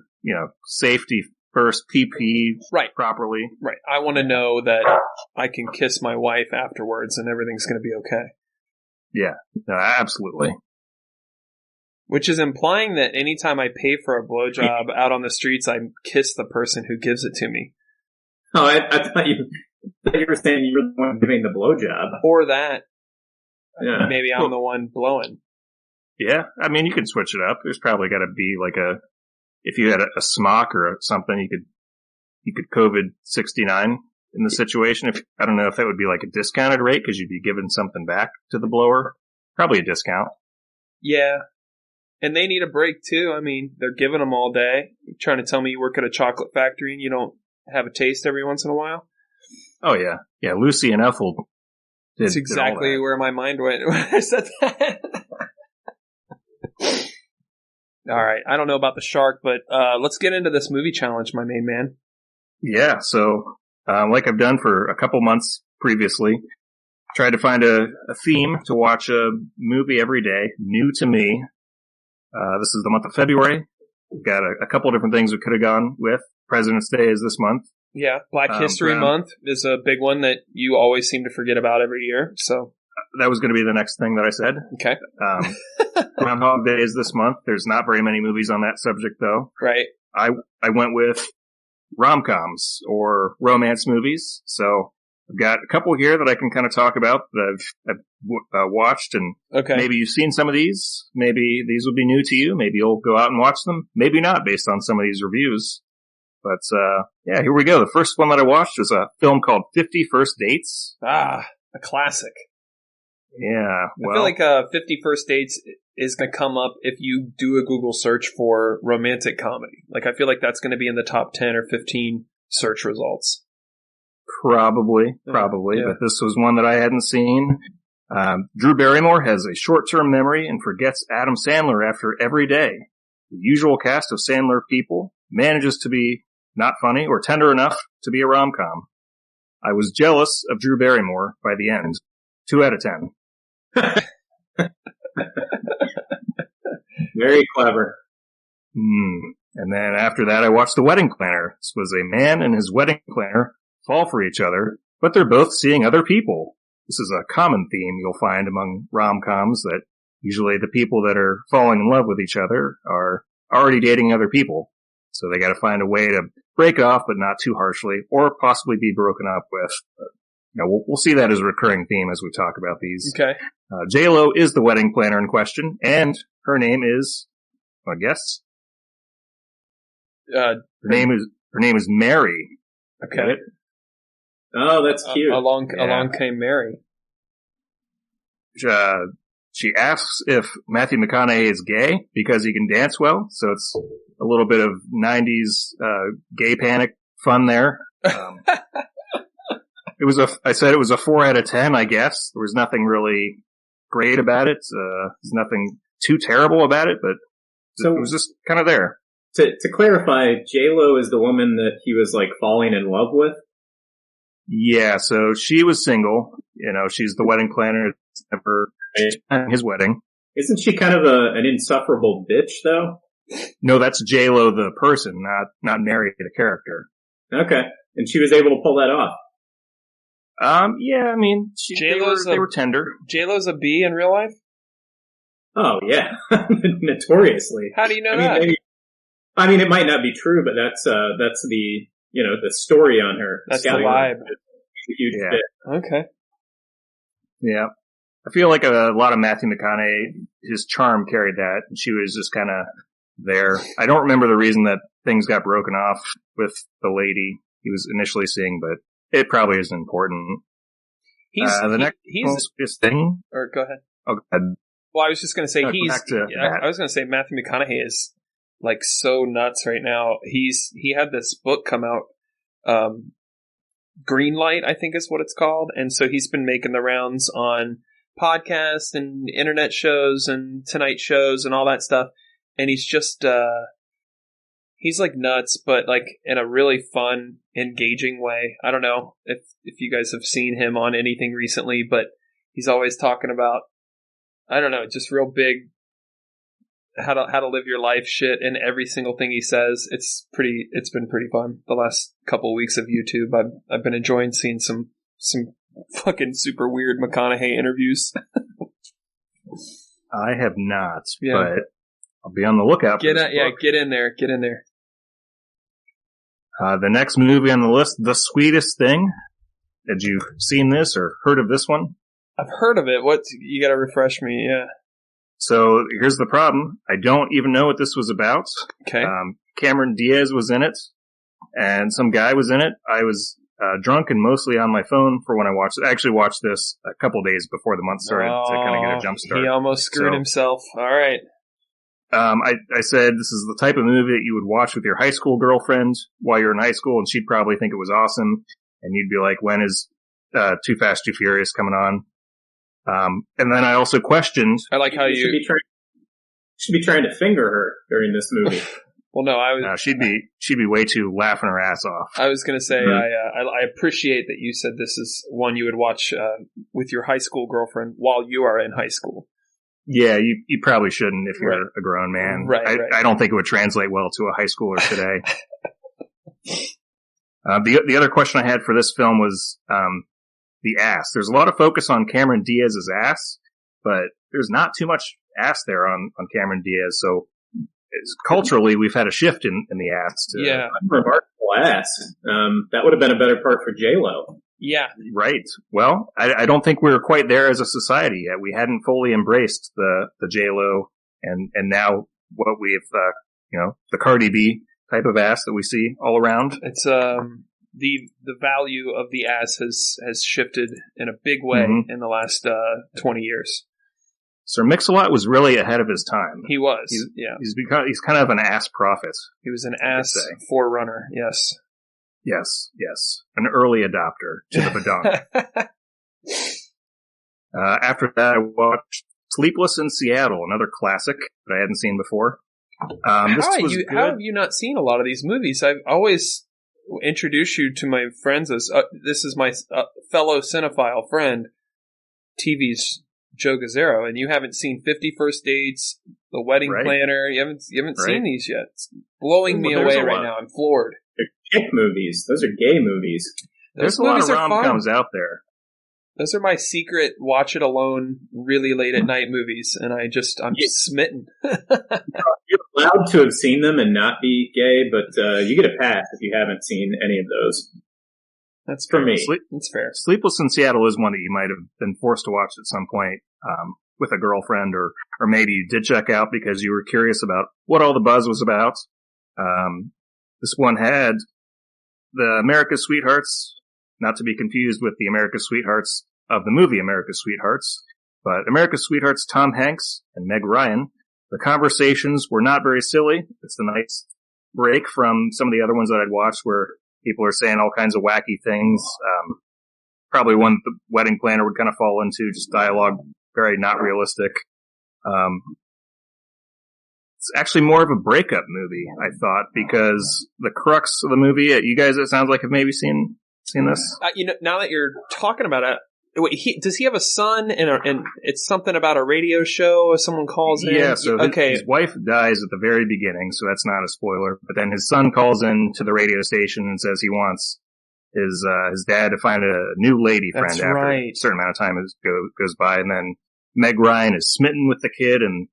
safety first, PPE properly. Right. I want to know that I can kiss my wife afterwards and everything's going to be okay. Yeah. No, absolutely. Which is implying that anytime I pay for a blowjob out on the streets, I kiss the person who gives it to me. Oh, I thought you were saying you were the one giving the blowjob. Or that. Yeah. Maybe I'm the one blowing. Yeah. I mean, you can switch it up. There's probably got to be like if you had a smock or something, you could COVID-69 in the situation. I don't know if that would be like a discounted rate because you'd be giving something back to the blower. Probably a discount. Yeah. And they need a break too. I mean, they're giving them all day. You're trying to tell me you work at a chocolate factory and you don't have a taste every once in a while? Oh, yeah. Yeah, Lucy and Ethel That's exactly where my mind went when I said that. All right. I don't know about the shark, but let's get into this movie challenge, my main man. Yeah. So, like I've done for a couple months previously, tried to find a theme to watch a movie every day, new to me. This is the month of February. We've got a couple different things we could have gone with. President's Day is this month. Yeah, Black History Month is a big one that you always seem to forget about every year. So that was going to be the next thing that I said. Okay. Groundhog Day is this month. There's not very many movies on that subject, though. Right. I went with rom-coms or romance movies. So I've got a couple here that I can kind of talk about that I've watched, and maybe you've seen some of these. Maybe these would be new to you. Maybe you'll go out and watch them. Maybe not, based on some of these reviews. But, yeah, here we go. The first one that I watched was a film called 50 First Dates. Ah, a classic. Yeah, well, I feel like 50 First Dates is going to come up if you do a Google search for romantic comedy. Like, I feel like that's going to be in the top 10 or 15 search results. Probably. Yeah. But this was one that I hadn't seen. Drew Barrymore has a short-term memory and forgets Adam Sandler after every day. The usual cast of Sandler people manages to be not funny or tender enough to be a rom-com. I was jealous of Drew Barrymore by the end. 2 out of 10. Very clever. And then after that, I watched The Wedding Planner. This was a man and his wedding planner fall for each other, but they're both seeing other people. This is a common theme you'll find among rom-coms, that usually the people that are falling in love with each other are already dating other people. So they got to find a way to break off, but not too harshly, or possibly be broken up with. But, we'll see that as a recurring theme as we talk about these. Okay. J-Lo is the wedding planner in question, and her name is, I guess. Her name is Mary. Okay. Oh, that's cute. Along came Mary. She asks if Matthew McConaughey is gay because he can dance well. So it's a little bit of 90s gay panic fun there. I said it was a 4 out of 10, I guess. There was nothing really great about it. There's nothing too terrible about it, but it was just kind of there. To clarify, J-Lo is the woman that he was like falling in love with? Yeah, so she was single. She's the wedding planner for his wedding. Isn't she kind of an insufferable bitch, though? No, that's J-Lo the person, not Mary the character. Okay, and she was able to pull that off. Yeah, I mean, they were tender. J-Lo's a B in real life? Oh, yeah. Notoriously. How do you know that? It might not be true, but that's the, the story on her. That's the vibe. She's a huge bit. Okay. Yeah. I feel like a lot of Matthew McConaughey, his charm carried that, and she was just kind of there. I don't remember the reason that things got broken off with the lady he was initially seeing, but it probably isn't important. Next thing. Or go ahead. Oh, go ahead. Well, I was just going to say I was going to say Matthew McConaughey is like so nuts right now. He had this book come out, Greenlight, I think is what it's called, and so he's been making the rounds on podcasts and internet shows and Tonight shows and all that stuff, and he's just he's like nuts, but like in a really fun, engaging way. I don't know if you guys have seen him on anything recently, but he's always talking about, I don't know, just real big how to live your life shit in every single thing he says. It's been pretty fun the last couple of weeks of YouTube. I've been enjoying seeing some fucking super weird McConaughey interviews. I have not, but I'll be on the lookout for this book. Get in there. The next movie on the list, The Sweetest Thing. Had you seen this or heard of this one? I've heard of it. You gotta refresh me, yeah. So here's the problem. I don't even know what this was about. Okay. Cameron Diaz was in it, and some guy was in it. I was drunk and mostly on my phone for when I watched it. I actually watched this a couple days before the month started to kind of get a jump start. He almost screwed himself. All right. I said this is the type of movie that you would watch with your high school girlfriend while you're in high school, and she'd probably think it was awesome. And you'd be like, when is Too Fast, Too Furious coming on. And then I also questioned. I like how you should be trying to finger her during this movie. Well, no, she'd be way too laughing her ass off. I was going to say, I appreciate that you said this is one you would watch with your high school girlfriend while you are in high school. Yeah, you probably shouldn't if you're a grown man. Right, I don't think it would translate well to a high schooler today. The other question I had for this film was the ass. There's a lot of focus on Cameron Diaz's ass, but there's not too much ass there on Cameron Diaz. So culturally, we've had a shift in the ass. Remarkable ass. That would have been a better part for J-Lo. Yeah. Right. Well, I don't think we were quite there as a society yet. We hadn't fully embraced the J-Lo and now what we've, the Cardi B type of ass that we see all around. It's, the value of the ass has shifted in a big way in the last 20 years. Sir Mix-a-Lot was really ahead of his time. He was. He's kind of an ass prophet. He was an ass forerunner. Yes. Yes. An early adopter to the badonk. After that, I watched Sleepless in Seattle, another classic that I hadn't seen before. How have you not seen a lot of these movies? I've always introduced you to my friends as this is my fellow cinephile friend, TV's Joe Gazzaro, and you haven't seen 50 First Dates, The Wedding Planner. You haven't seen these yet. It's blowing me away right now. I'm floored. They're chick movies. Those are gay movies. There's a lot of rom-coms out there. Those are my secret watch it alone, really late at night movies, and I'm smitten. You're allowed to have seen them and not be gay, but you get a pass if you haven't seen any of those. That's for me. That's fair. Sleepless in Seattle is one that you might have been forced to watch at some point with a girlfriend, or maybe you did check out because you were curious about what all the buzz was about. This one had the America's Sweethearts, not to be confused with the America's Sweethearts of the movie America's Sweethearts, but America's Sweethearts, Tom Hanks and Meg Ryan. The conversations were not very silly. It's a nice break from some of the other ones that I'd watched where people are saying all kinds of wacky things. Probably one the Wedding Planner would kind of fall into, just dialogue, very not realistic. It's actually more of a breakup movie, I thought, because the crux of the movie, you guys, it sounds like have maybe seen this. Now that you're talking about it, wait, does he have a son? And it's something about a radio show. If someone calls in, yeah. So his wife dies at the very beginning, so that's not a spoiler. But then his son calls in to the radio station and says he wants his dad to find a new lady friend after a certain amount of time goes by, and then Meg Ryan is smitten with the kid, and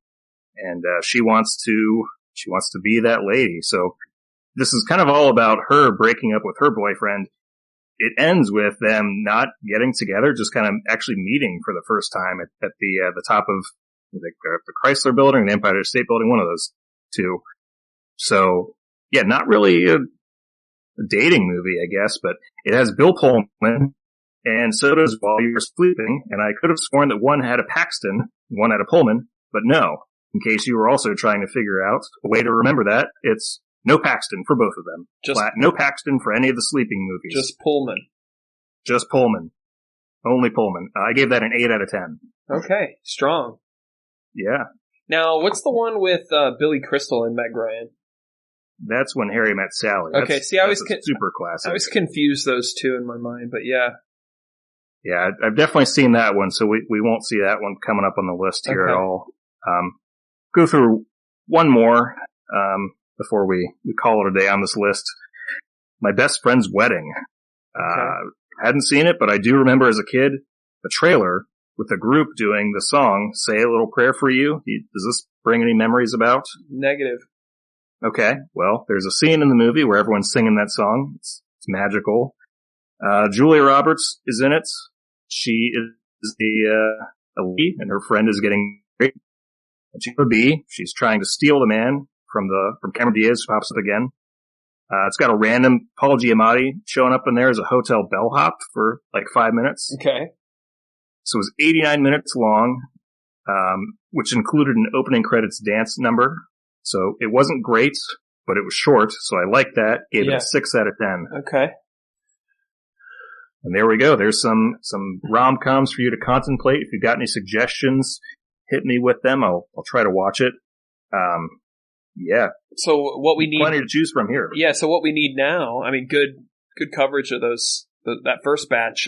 she wants to be that lady. So this is kind of all about her breaking up with her boyfriend. It ends with them not getting together, just kind of actually meeting for the first time at the top of the Chrysler Building or the Empire State Building, one of those two. So yeah, not really a dating movie, I guess, but it has Bill Pullman, and so does While You Were Sleeping. And I could have sworn that one had a Paxton, one had a Pullman, but no. In case you were also trying to figure out a way to remember that, it's no Paxton for both of them. No Paxton for any of the sleeping movies. Just Pullman. Just Pullman. Only Pullman. I gave that an 8 out of 10. Okay. Strong. Yeah. Now, what's the one with Billy Crystal and Meg Ryan? That's When Harry Met Sally. Okay, see, I was super classic. I was confused those two in my mind, but yeah. Yeah, I've definitely seen that one, so we won't see that one coming up on the list here at all. Go through one more before we call it a day on this list. My Best Friend's Wedding. Hadn't seen it, but I do remember as a kid a trailer with a group doing the song Say a Little Prayer for You. Does this bring any memories about? Negative. Okay, well, there's a scene in the movie where everyone's singing that song. It's magical. Julia Roberts is in it. She is the lead, and her friend is getting married. And she's trying to steal the man from Cameron Diaz, who pops up again. It's got a random Paul Giamatti showing up in there as a hotel bellhop for like 5 minutes. Okay. So it was 89 minutes long, which included an opening credits dance number. So it wasn't great, but it was short, so I liked that. Gave it a 6 out of 10. Okay. And there we go. There's some rom-coms for you to contemplate. If you've got any suggestions, hit me with them. I'll try to watch it. Yeah. So what we need, plenty to choose from here. Yeah. So what we need now, I mean, good coverage of that first batch.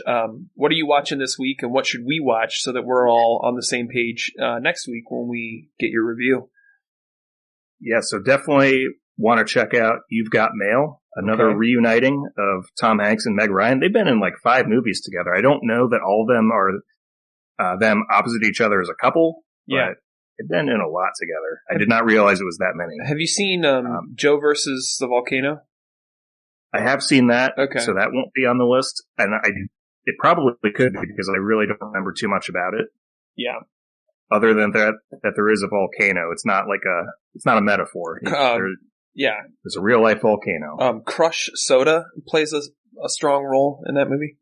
What are you watching this week, and what should we watch so that we're all on the same page next week when we get your review? Yeah. So definitely want to check out You've Got Mail, another reuniting of Tom Hanks and Meg Ryan. They've been in like 5 movies together. I don't know that all of them are them opposite each other as a couple. Yeah. But they've been in a lot together. I did not realize it was that many. Have you seen Joe versus the Volcano? I have seen that. Okay. So that won't be on the list. And it probably could be because I really don't remember too much about it. Yeah. Other than that there is a volcano. It's not a metaphor. There's a real life volcano. Crush Soda plays a strong role in that movie.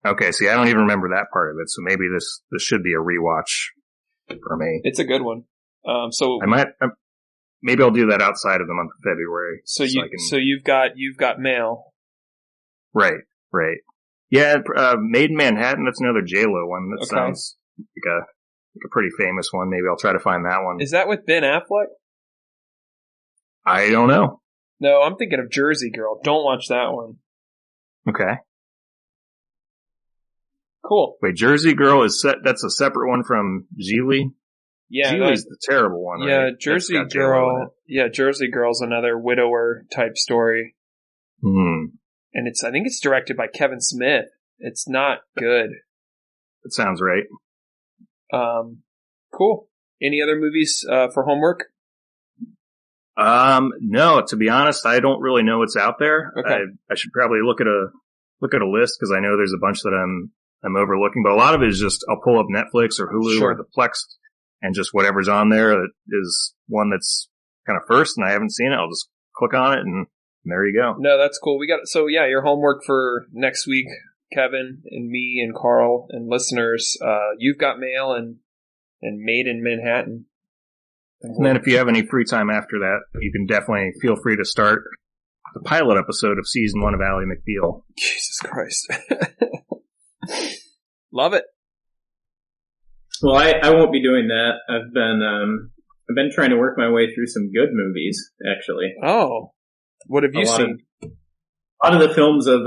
Okay. See, I don't even remember that part of it. So maybe this should be a rewatch for me. It's a good one. Maybe I'll do that outside of the month of February. So you've got Mail. Right. Yeah, Made in Manhattan, that's another J-Lo one. That sounds like a pretty famous one. Maybe I'll try to find that one. Is that with Ben Affleck? I don't know. No, I'm thinking of Jersey Girl. Don't watch that one. Okay. Cool. Wait, Jersey Girl that's a separate one from Gigli? Yeah. Gigli's the terrible one, right? Yeah, Jersey Girl. Yeah, Jersey Girl's another widower type story. And I think it's directed by Kevin Smith. It's not good. That sounds right. Cool. Any other movies for homework? No, to be honest, I don't really know what's out there. Okay. I should probably look at a list because I know there's a bunch that I'm overlooking, but a lot of it is just I'll pull up Netflix or Hulu or the Plex and just whatever's on there that is one that's kind of first and I haven't seen it. I'll just click on it and there you go. No, that's cool. Your homework for next week, Kevin and me and Carl and listeners, You've Got Mail and Made in Manhattan. And then if you have any free time after that, you can definitely feel free to start the pilot episode of season 1 of Ally McBeal. Jesus Christ. Love it. Well, I won't be doing that. I've been trying to work my way through some good movies, actually. Oh. What have you seen? A lot of the films of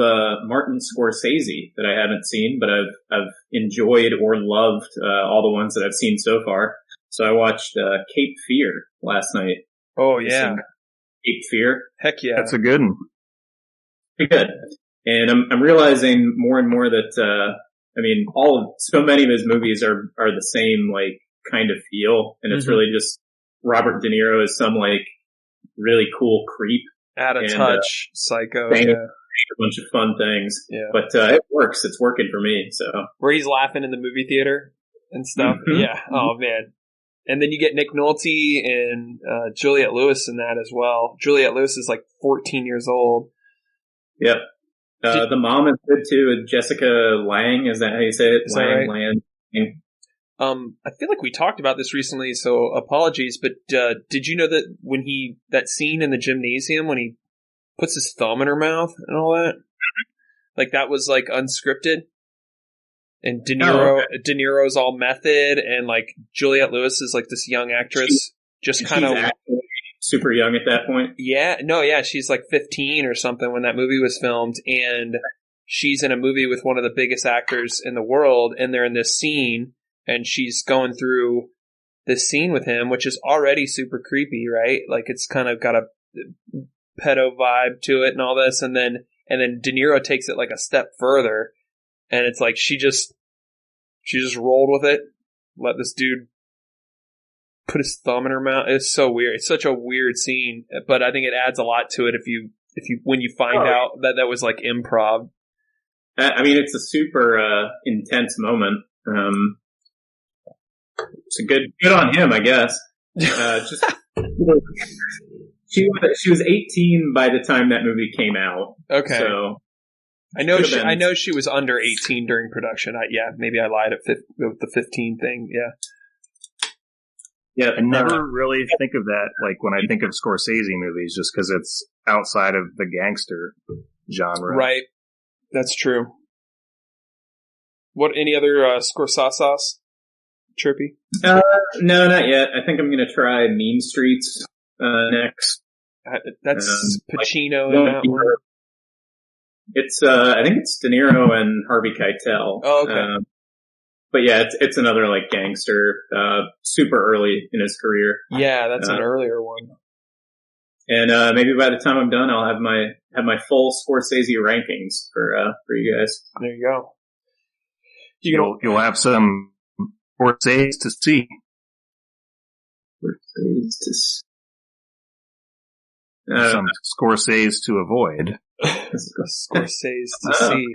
Martin Scorsese that I haven't seen, but I've enjoyed or loved all the ones that I've seen so far. So I watched Cape Fear last night. Oh, yeah. Cape Fear. Heck yeah. That's a good one. Pretty good. And I'm realizing more and more that, so many of his movies are the same, like, kind of feel. And it's really just Robert De Niro as some, like, really cool creep. Out of touch, psycho. Yeah. A bunch of fun things. Yeah. But it works. It's working for me. So where he's laughing in the movie theater and stuff. Mm-hmm. Yeah. Oh, man. And then you get Nick Nolte and Juliette Lewis in that as well. Juliette Lewis is like 14 years old. Yep. The mom is good too. Jessica Lange, is that how you say it? Is that right? I feel like we talked about this recently, so apologies. But did you know that when that scene in the gymnasium when he puts his thumb in her mouth and all that, like that was like unscripted? And De Niro's all method, and like Juliette Lewis is like this young actress, just kind of super young at that point. Yeah, she's like 15 or something when that movie was filmed, and she's in a movie with one of the biggest actors in the world, and they're in this scene, and she's going through this scene with him, which is already super creepy, right? Like it's kind of got a pedo vibe to it and all this, and then De Niro takes it like a step further. And it's like she just rolled with it, let this dude put his thumb in her mouth. It's so weird. It's such a weird scene, but I think it adds a lot to it when you find out that was like improv. I mean, it's a super intense moment. It's a good on him, I guess. She was 18 by the time that movie came out. Okay. So. I know she was under 18 during production. Maybe I lied with the 15 thing. Yeah. Yeah, I never really think of that like when I think of Scorsese movies, just because it's outside of the gangster genre. Right. That's true. What, any other Scorsasas? Trippy? No, not yet. I think I'm going to try Mean Streets next. That's Pacino in that one. It's I think it's De Niro and Harvey Keitel. Oh, okay. But yeah, it's another like gangster, super early in his career. Yeah, that's an earlier one. And maybe by the time I'm done, I'll have my full Scorsese rankings for you guys. There you go. You'll have some Scorsese to see. Some Scorsese to avoid. Scorsese to see.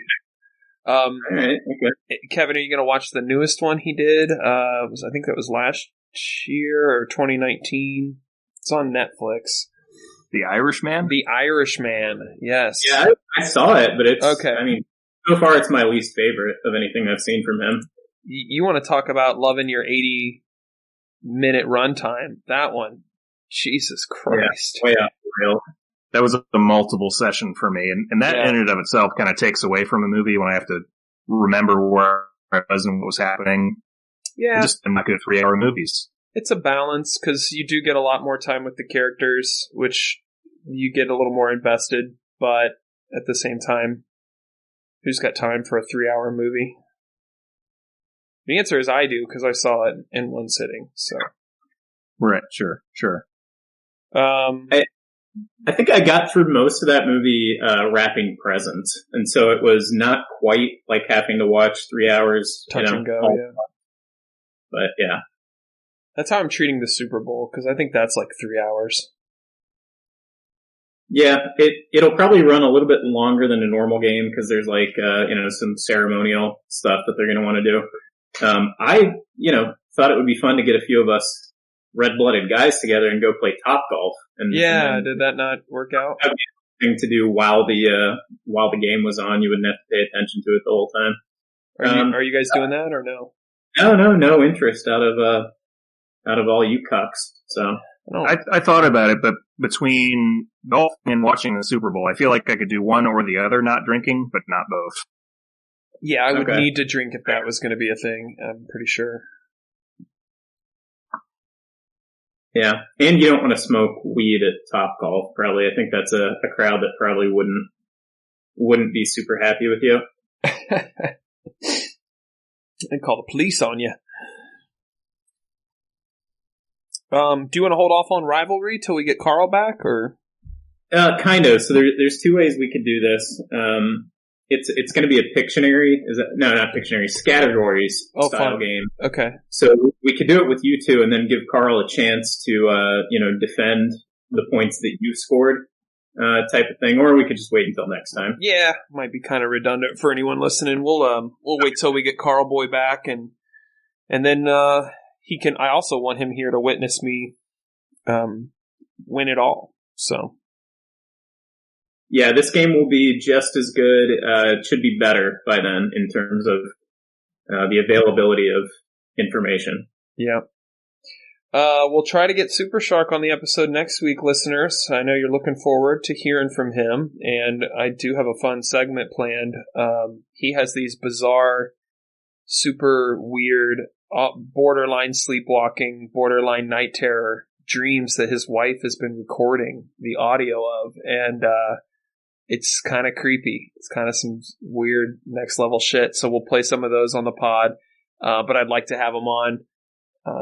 All right, okay. Kevin, are you going to watch the newest one he did? I think that was last year or 2019. It's on Netflix. The Irishman? The Irishman, yes. Yeah, I saw it, but it's okay. I mean, so far it's my least favorite of anything I've seen from him. You want to talk about loving your 80-minute runtime? That one, Jesus Christ! Yeah, way out real. That was a multiple session for me, and that in and of itself kind of takes away from a movie when I have to remember where I was and what was happening. Yeah, I'm not good at 3-hour movies. It's a balance because you do get a lot more time with the characters, which you get a little more invested. But at the same time, who's got time for a 3-hour movie? The answer is I do because I saw it in one sitting. So, right, sure. I think I got through most of that movie wrapping presents, and so it was not quite like having to watch 3 hours. Touch and go, yeah. But yeah. That's how I'm treating the Super Bowl, because I think that's like 3 hours. Yeah, it'll probably run a little bit longer than a normal game, because there's like, some ceremonial stuff that they're going to want to do. I thought it would be fun to get a few of us red-blooded guys together and go play Topgolf. And did that not work out? That would be a thing to do while the game was on. You wouldn't have to pay attention to it the whole time. Are you guys doing that or no? No interest out of all you cucks. So I thought about it, but between golf and watching the Super Bowl, I feel like I could do one or the other, not drinking, but not both. Yeah, I would need to drink if that was going to be a thing. I'm pretty sure. Yeah, and you don't want to smoke weed at Topgolf, probably. I think that's a crowd that probably wouldn't be super happy with you. And call the police on you. Do you want to hold off on Rivalry till we get Carl back, or? Kind of. So there's two ways we could do this. It's going to be a Pictionary. Not Pictionary, Scattergories style game. Okay. So we could do it with you two, and then give Carl a chance to defend the points that you scored, type of thing, or we could just wait until next time. Yeah, might be kind of redundant for anyone listening. We'll wait till we get Carl Boy back, and then he can. I also want him here to witness me win it all. So. Yeah, this game will be just as good. It should be better by then in terms of the availability of information. Yeah. We'll try to get Super Shark on the episode next week, listeners. I know you're looking forward to hearing from him, and I do have a fun segment planned. He has these bizarre, super weird, borderline sleepwalking, borderline night terror dreams that his wife has been recording the audio of, and it's kind of creepy. It's kind of some weird next level shit. So we'll play some of those on the pod. But I'd like to have him on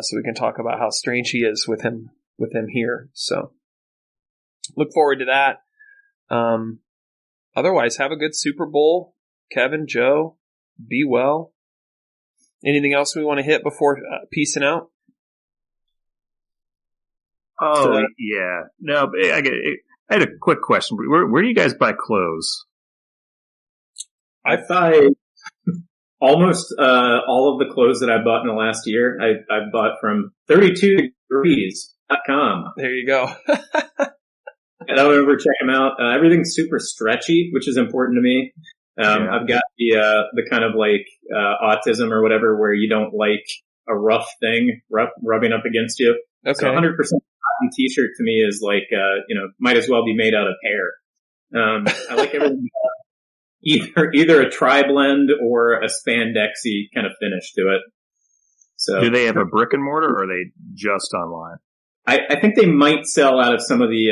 so we can talk about how strange he is with him here. So look forward to that. Otherwise, have a good Super Bowl. Kevin, Joe, be well. Anything else we want to hit before peacing out? Oh, yeah. No, but I had a quick question. Where do you guys buy clothes? I buy almost all of the clothes that I bought in the last year. I bought from 32degrees.com. There you go. And I went over check them out. Everything's super stretchy, which is important to me. I've got the kind of like autism or whatever where you don't like a rough thing rubbing up against you. Okay. So 100% cotton t-shirt to me is like, might as well be made out of hair. I like everything. either a tri-blend or a spandexy kind of finish to it. So, do they have a brick and mortar, or are they just online? I think they might sell out of some of the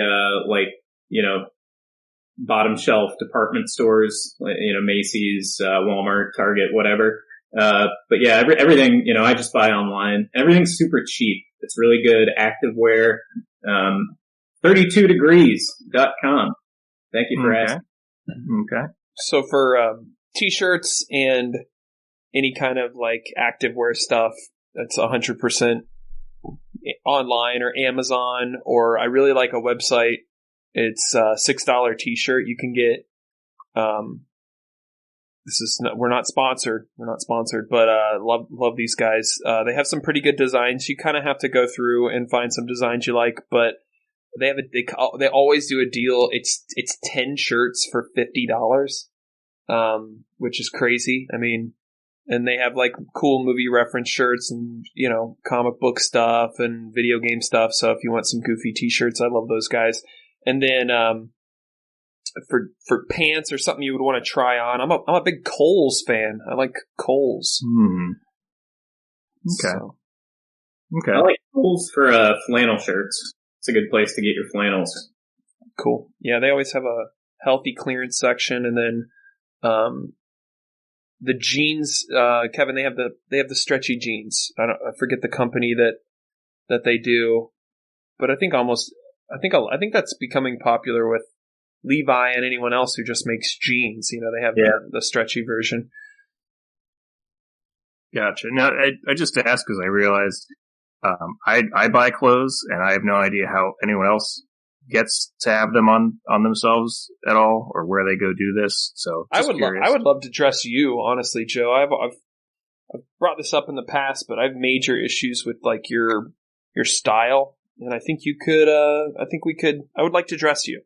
bottom shelf department stores, Macy's, Walmart, Target, whatever. But yeah, everything, I just buy online. Everything's super cheap. It's really good. Activewear, 32degrees.com. Thank you for asking. Okay. So for t-shirts and any kind of like activewear stuff, that's 100% online or Amazon, or I really like a website. It's a $6 t-shirt. You can get, we're not sponsored, but love these guys. They have some pretty good designs. You kind of have to go through and find some designs you like, but they always do a deal. It's 10 shirts for $50, which is crazy. I mean, and they have like cool movie reference shirts and, comic book stuff and video game stuff. So if you want some goofy t-shirts, I love those guys. And then, for pants or something you would want to try on, I'm a big Kohl's fan. I like Kohl's. Okay. So. Okay. I like Kohl's for flannel shirts. It's a good place to get your flannels. Cool. Yeah, they always have a healthy clearance section, and then the jeans, Kevin, they have the stretchy jeans. I forget the company that they do, but I think that's becoming popular with Levi and anyone else who just makes jeans. They have the stretchy version. Gotcha. Now, I just asked because I realized I buy clothes, and I have no idea how anyone else gets to have them on themselves at all, or where they go do this. So I would love to dress you, honestly, Joe. I've brought this up in the past, but I have major issues with like your style, and I think you could. I would like to dress you.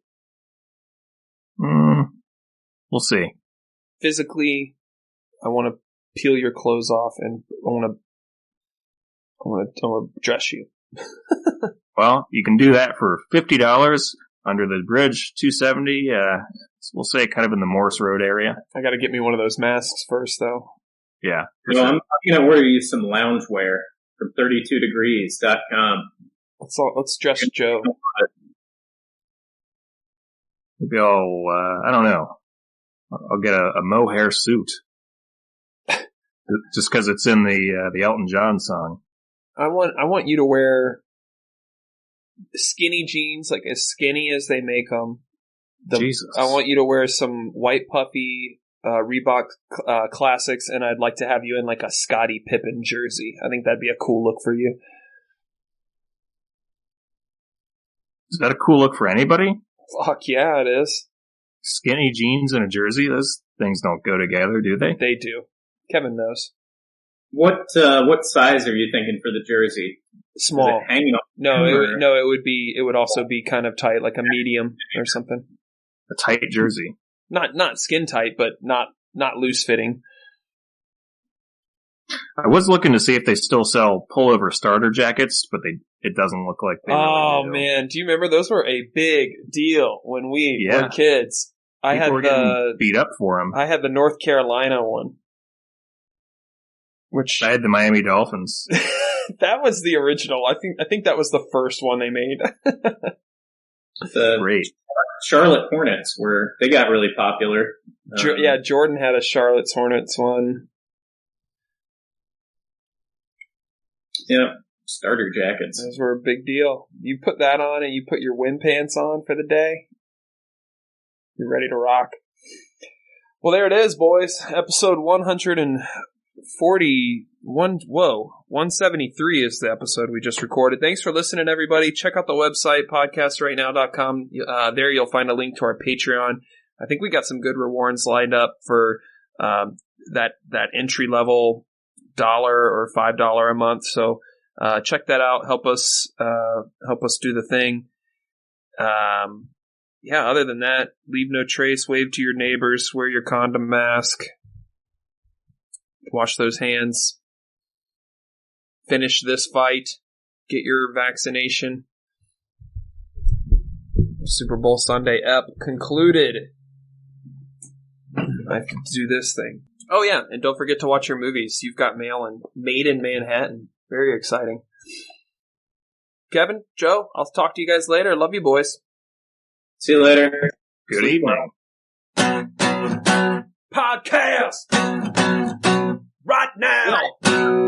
We'll see. Physically, I want to peel your clothes off, and I want to dress you. Well, you can do that for $50 under the bridge, $270. We'll say kind of in the Morse Road area. I got to get me one of those masks first, though. Yeah. Sure. I'm going to order you some loungewear from 32degrees.com. Let's dress Joe. Maybe I don't know. I'll get a mohair suit. Just because it's in the Elton John song. I want you to wear skinny jeans, like as skinny as they make them. Jesus. I want you to wear some white puffy Reebok classics, and I'd like to have you in like a Scottie Pippen jersey. I think that'd be a cool look for you. Is that a cool look for anybody? Fuck yeah, it is. Skinny jeans and a jersey? Those things don't go together, do they? They do. Kevin knows. What size are you thinking for the jersey? Small. Hanging off? It would also be kind of tight, like a medium or something. A tight jersey. Not skin tight, but not loose fitting. I was looking to see if they still sell pullover starter jackets, but it doesn't look like they really do. Man, do you remember those were a big deal when we were kids? People were getting beat up for them. I had the North Carolina one. Which I had the Miami Dolphins. That was the original. I think that was the first one they made. Great. Charlotte Hornets they got really popular. Jordan had a Charlotte Hornets one. Yeah, starter jackets. Those were a big deal. You put that on and you put your wind pants on for the day. You're ready to rock. Well, there it is, boys. Episode 173 is the episode we just recorded. Thanks for listening, everybody. Check out the website, podcastrightnow.com. There you'll find a link to our Patreon. I think we got some good rewards lined up for that entry level $1 or $5 a month. So check that out. Help us do the thing. Other than that, leave no trace, wave to your neighbors, wear your condom mask, wash those hands, finish this fight, get your vaccination. Super Bowl Sunday ep concluded. I have to do this thing. Oh yeah, and don't forget to watch your movies. You've got mail and Made in Manhattan. Very exciting. Kevin, Joe, I'll talk to you guys later. Love you, boys. See you later. Good evening. Podcast right now.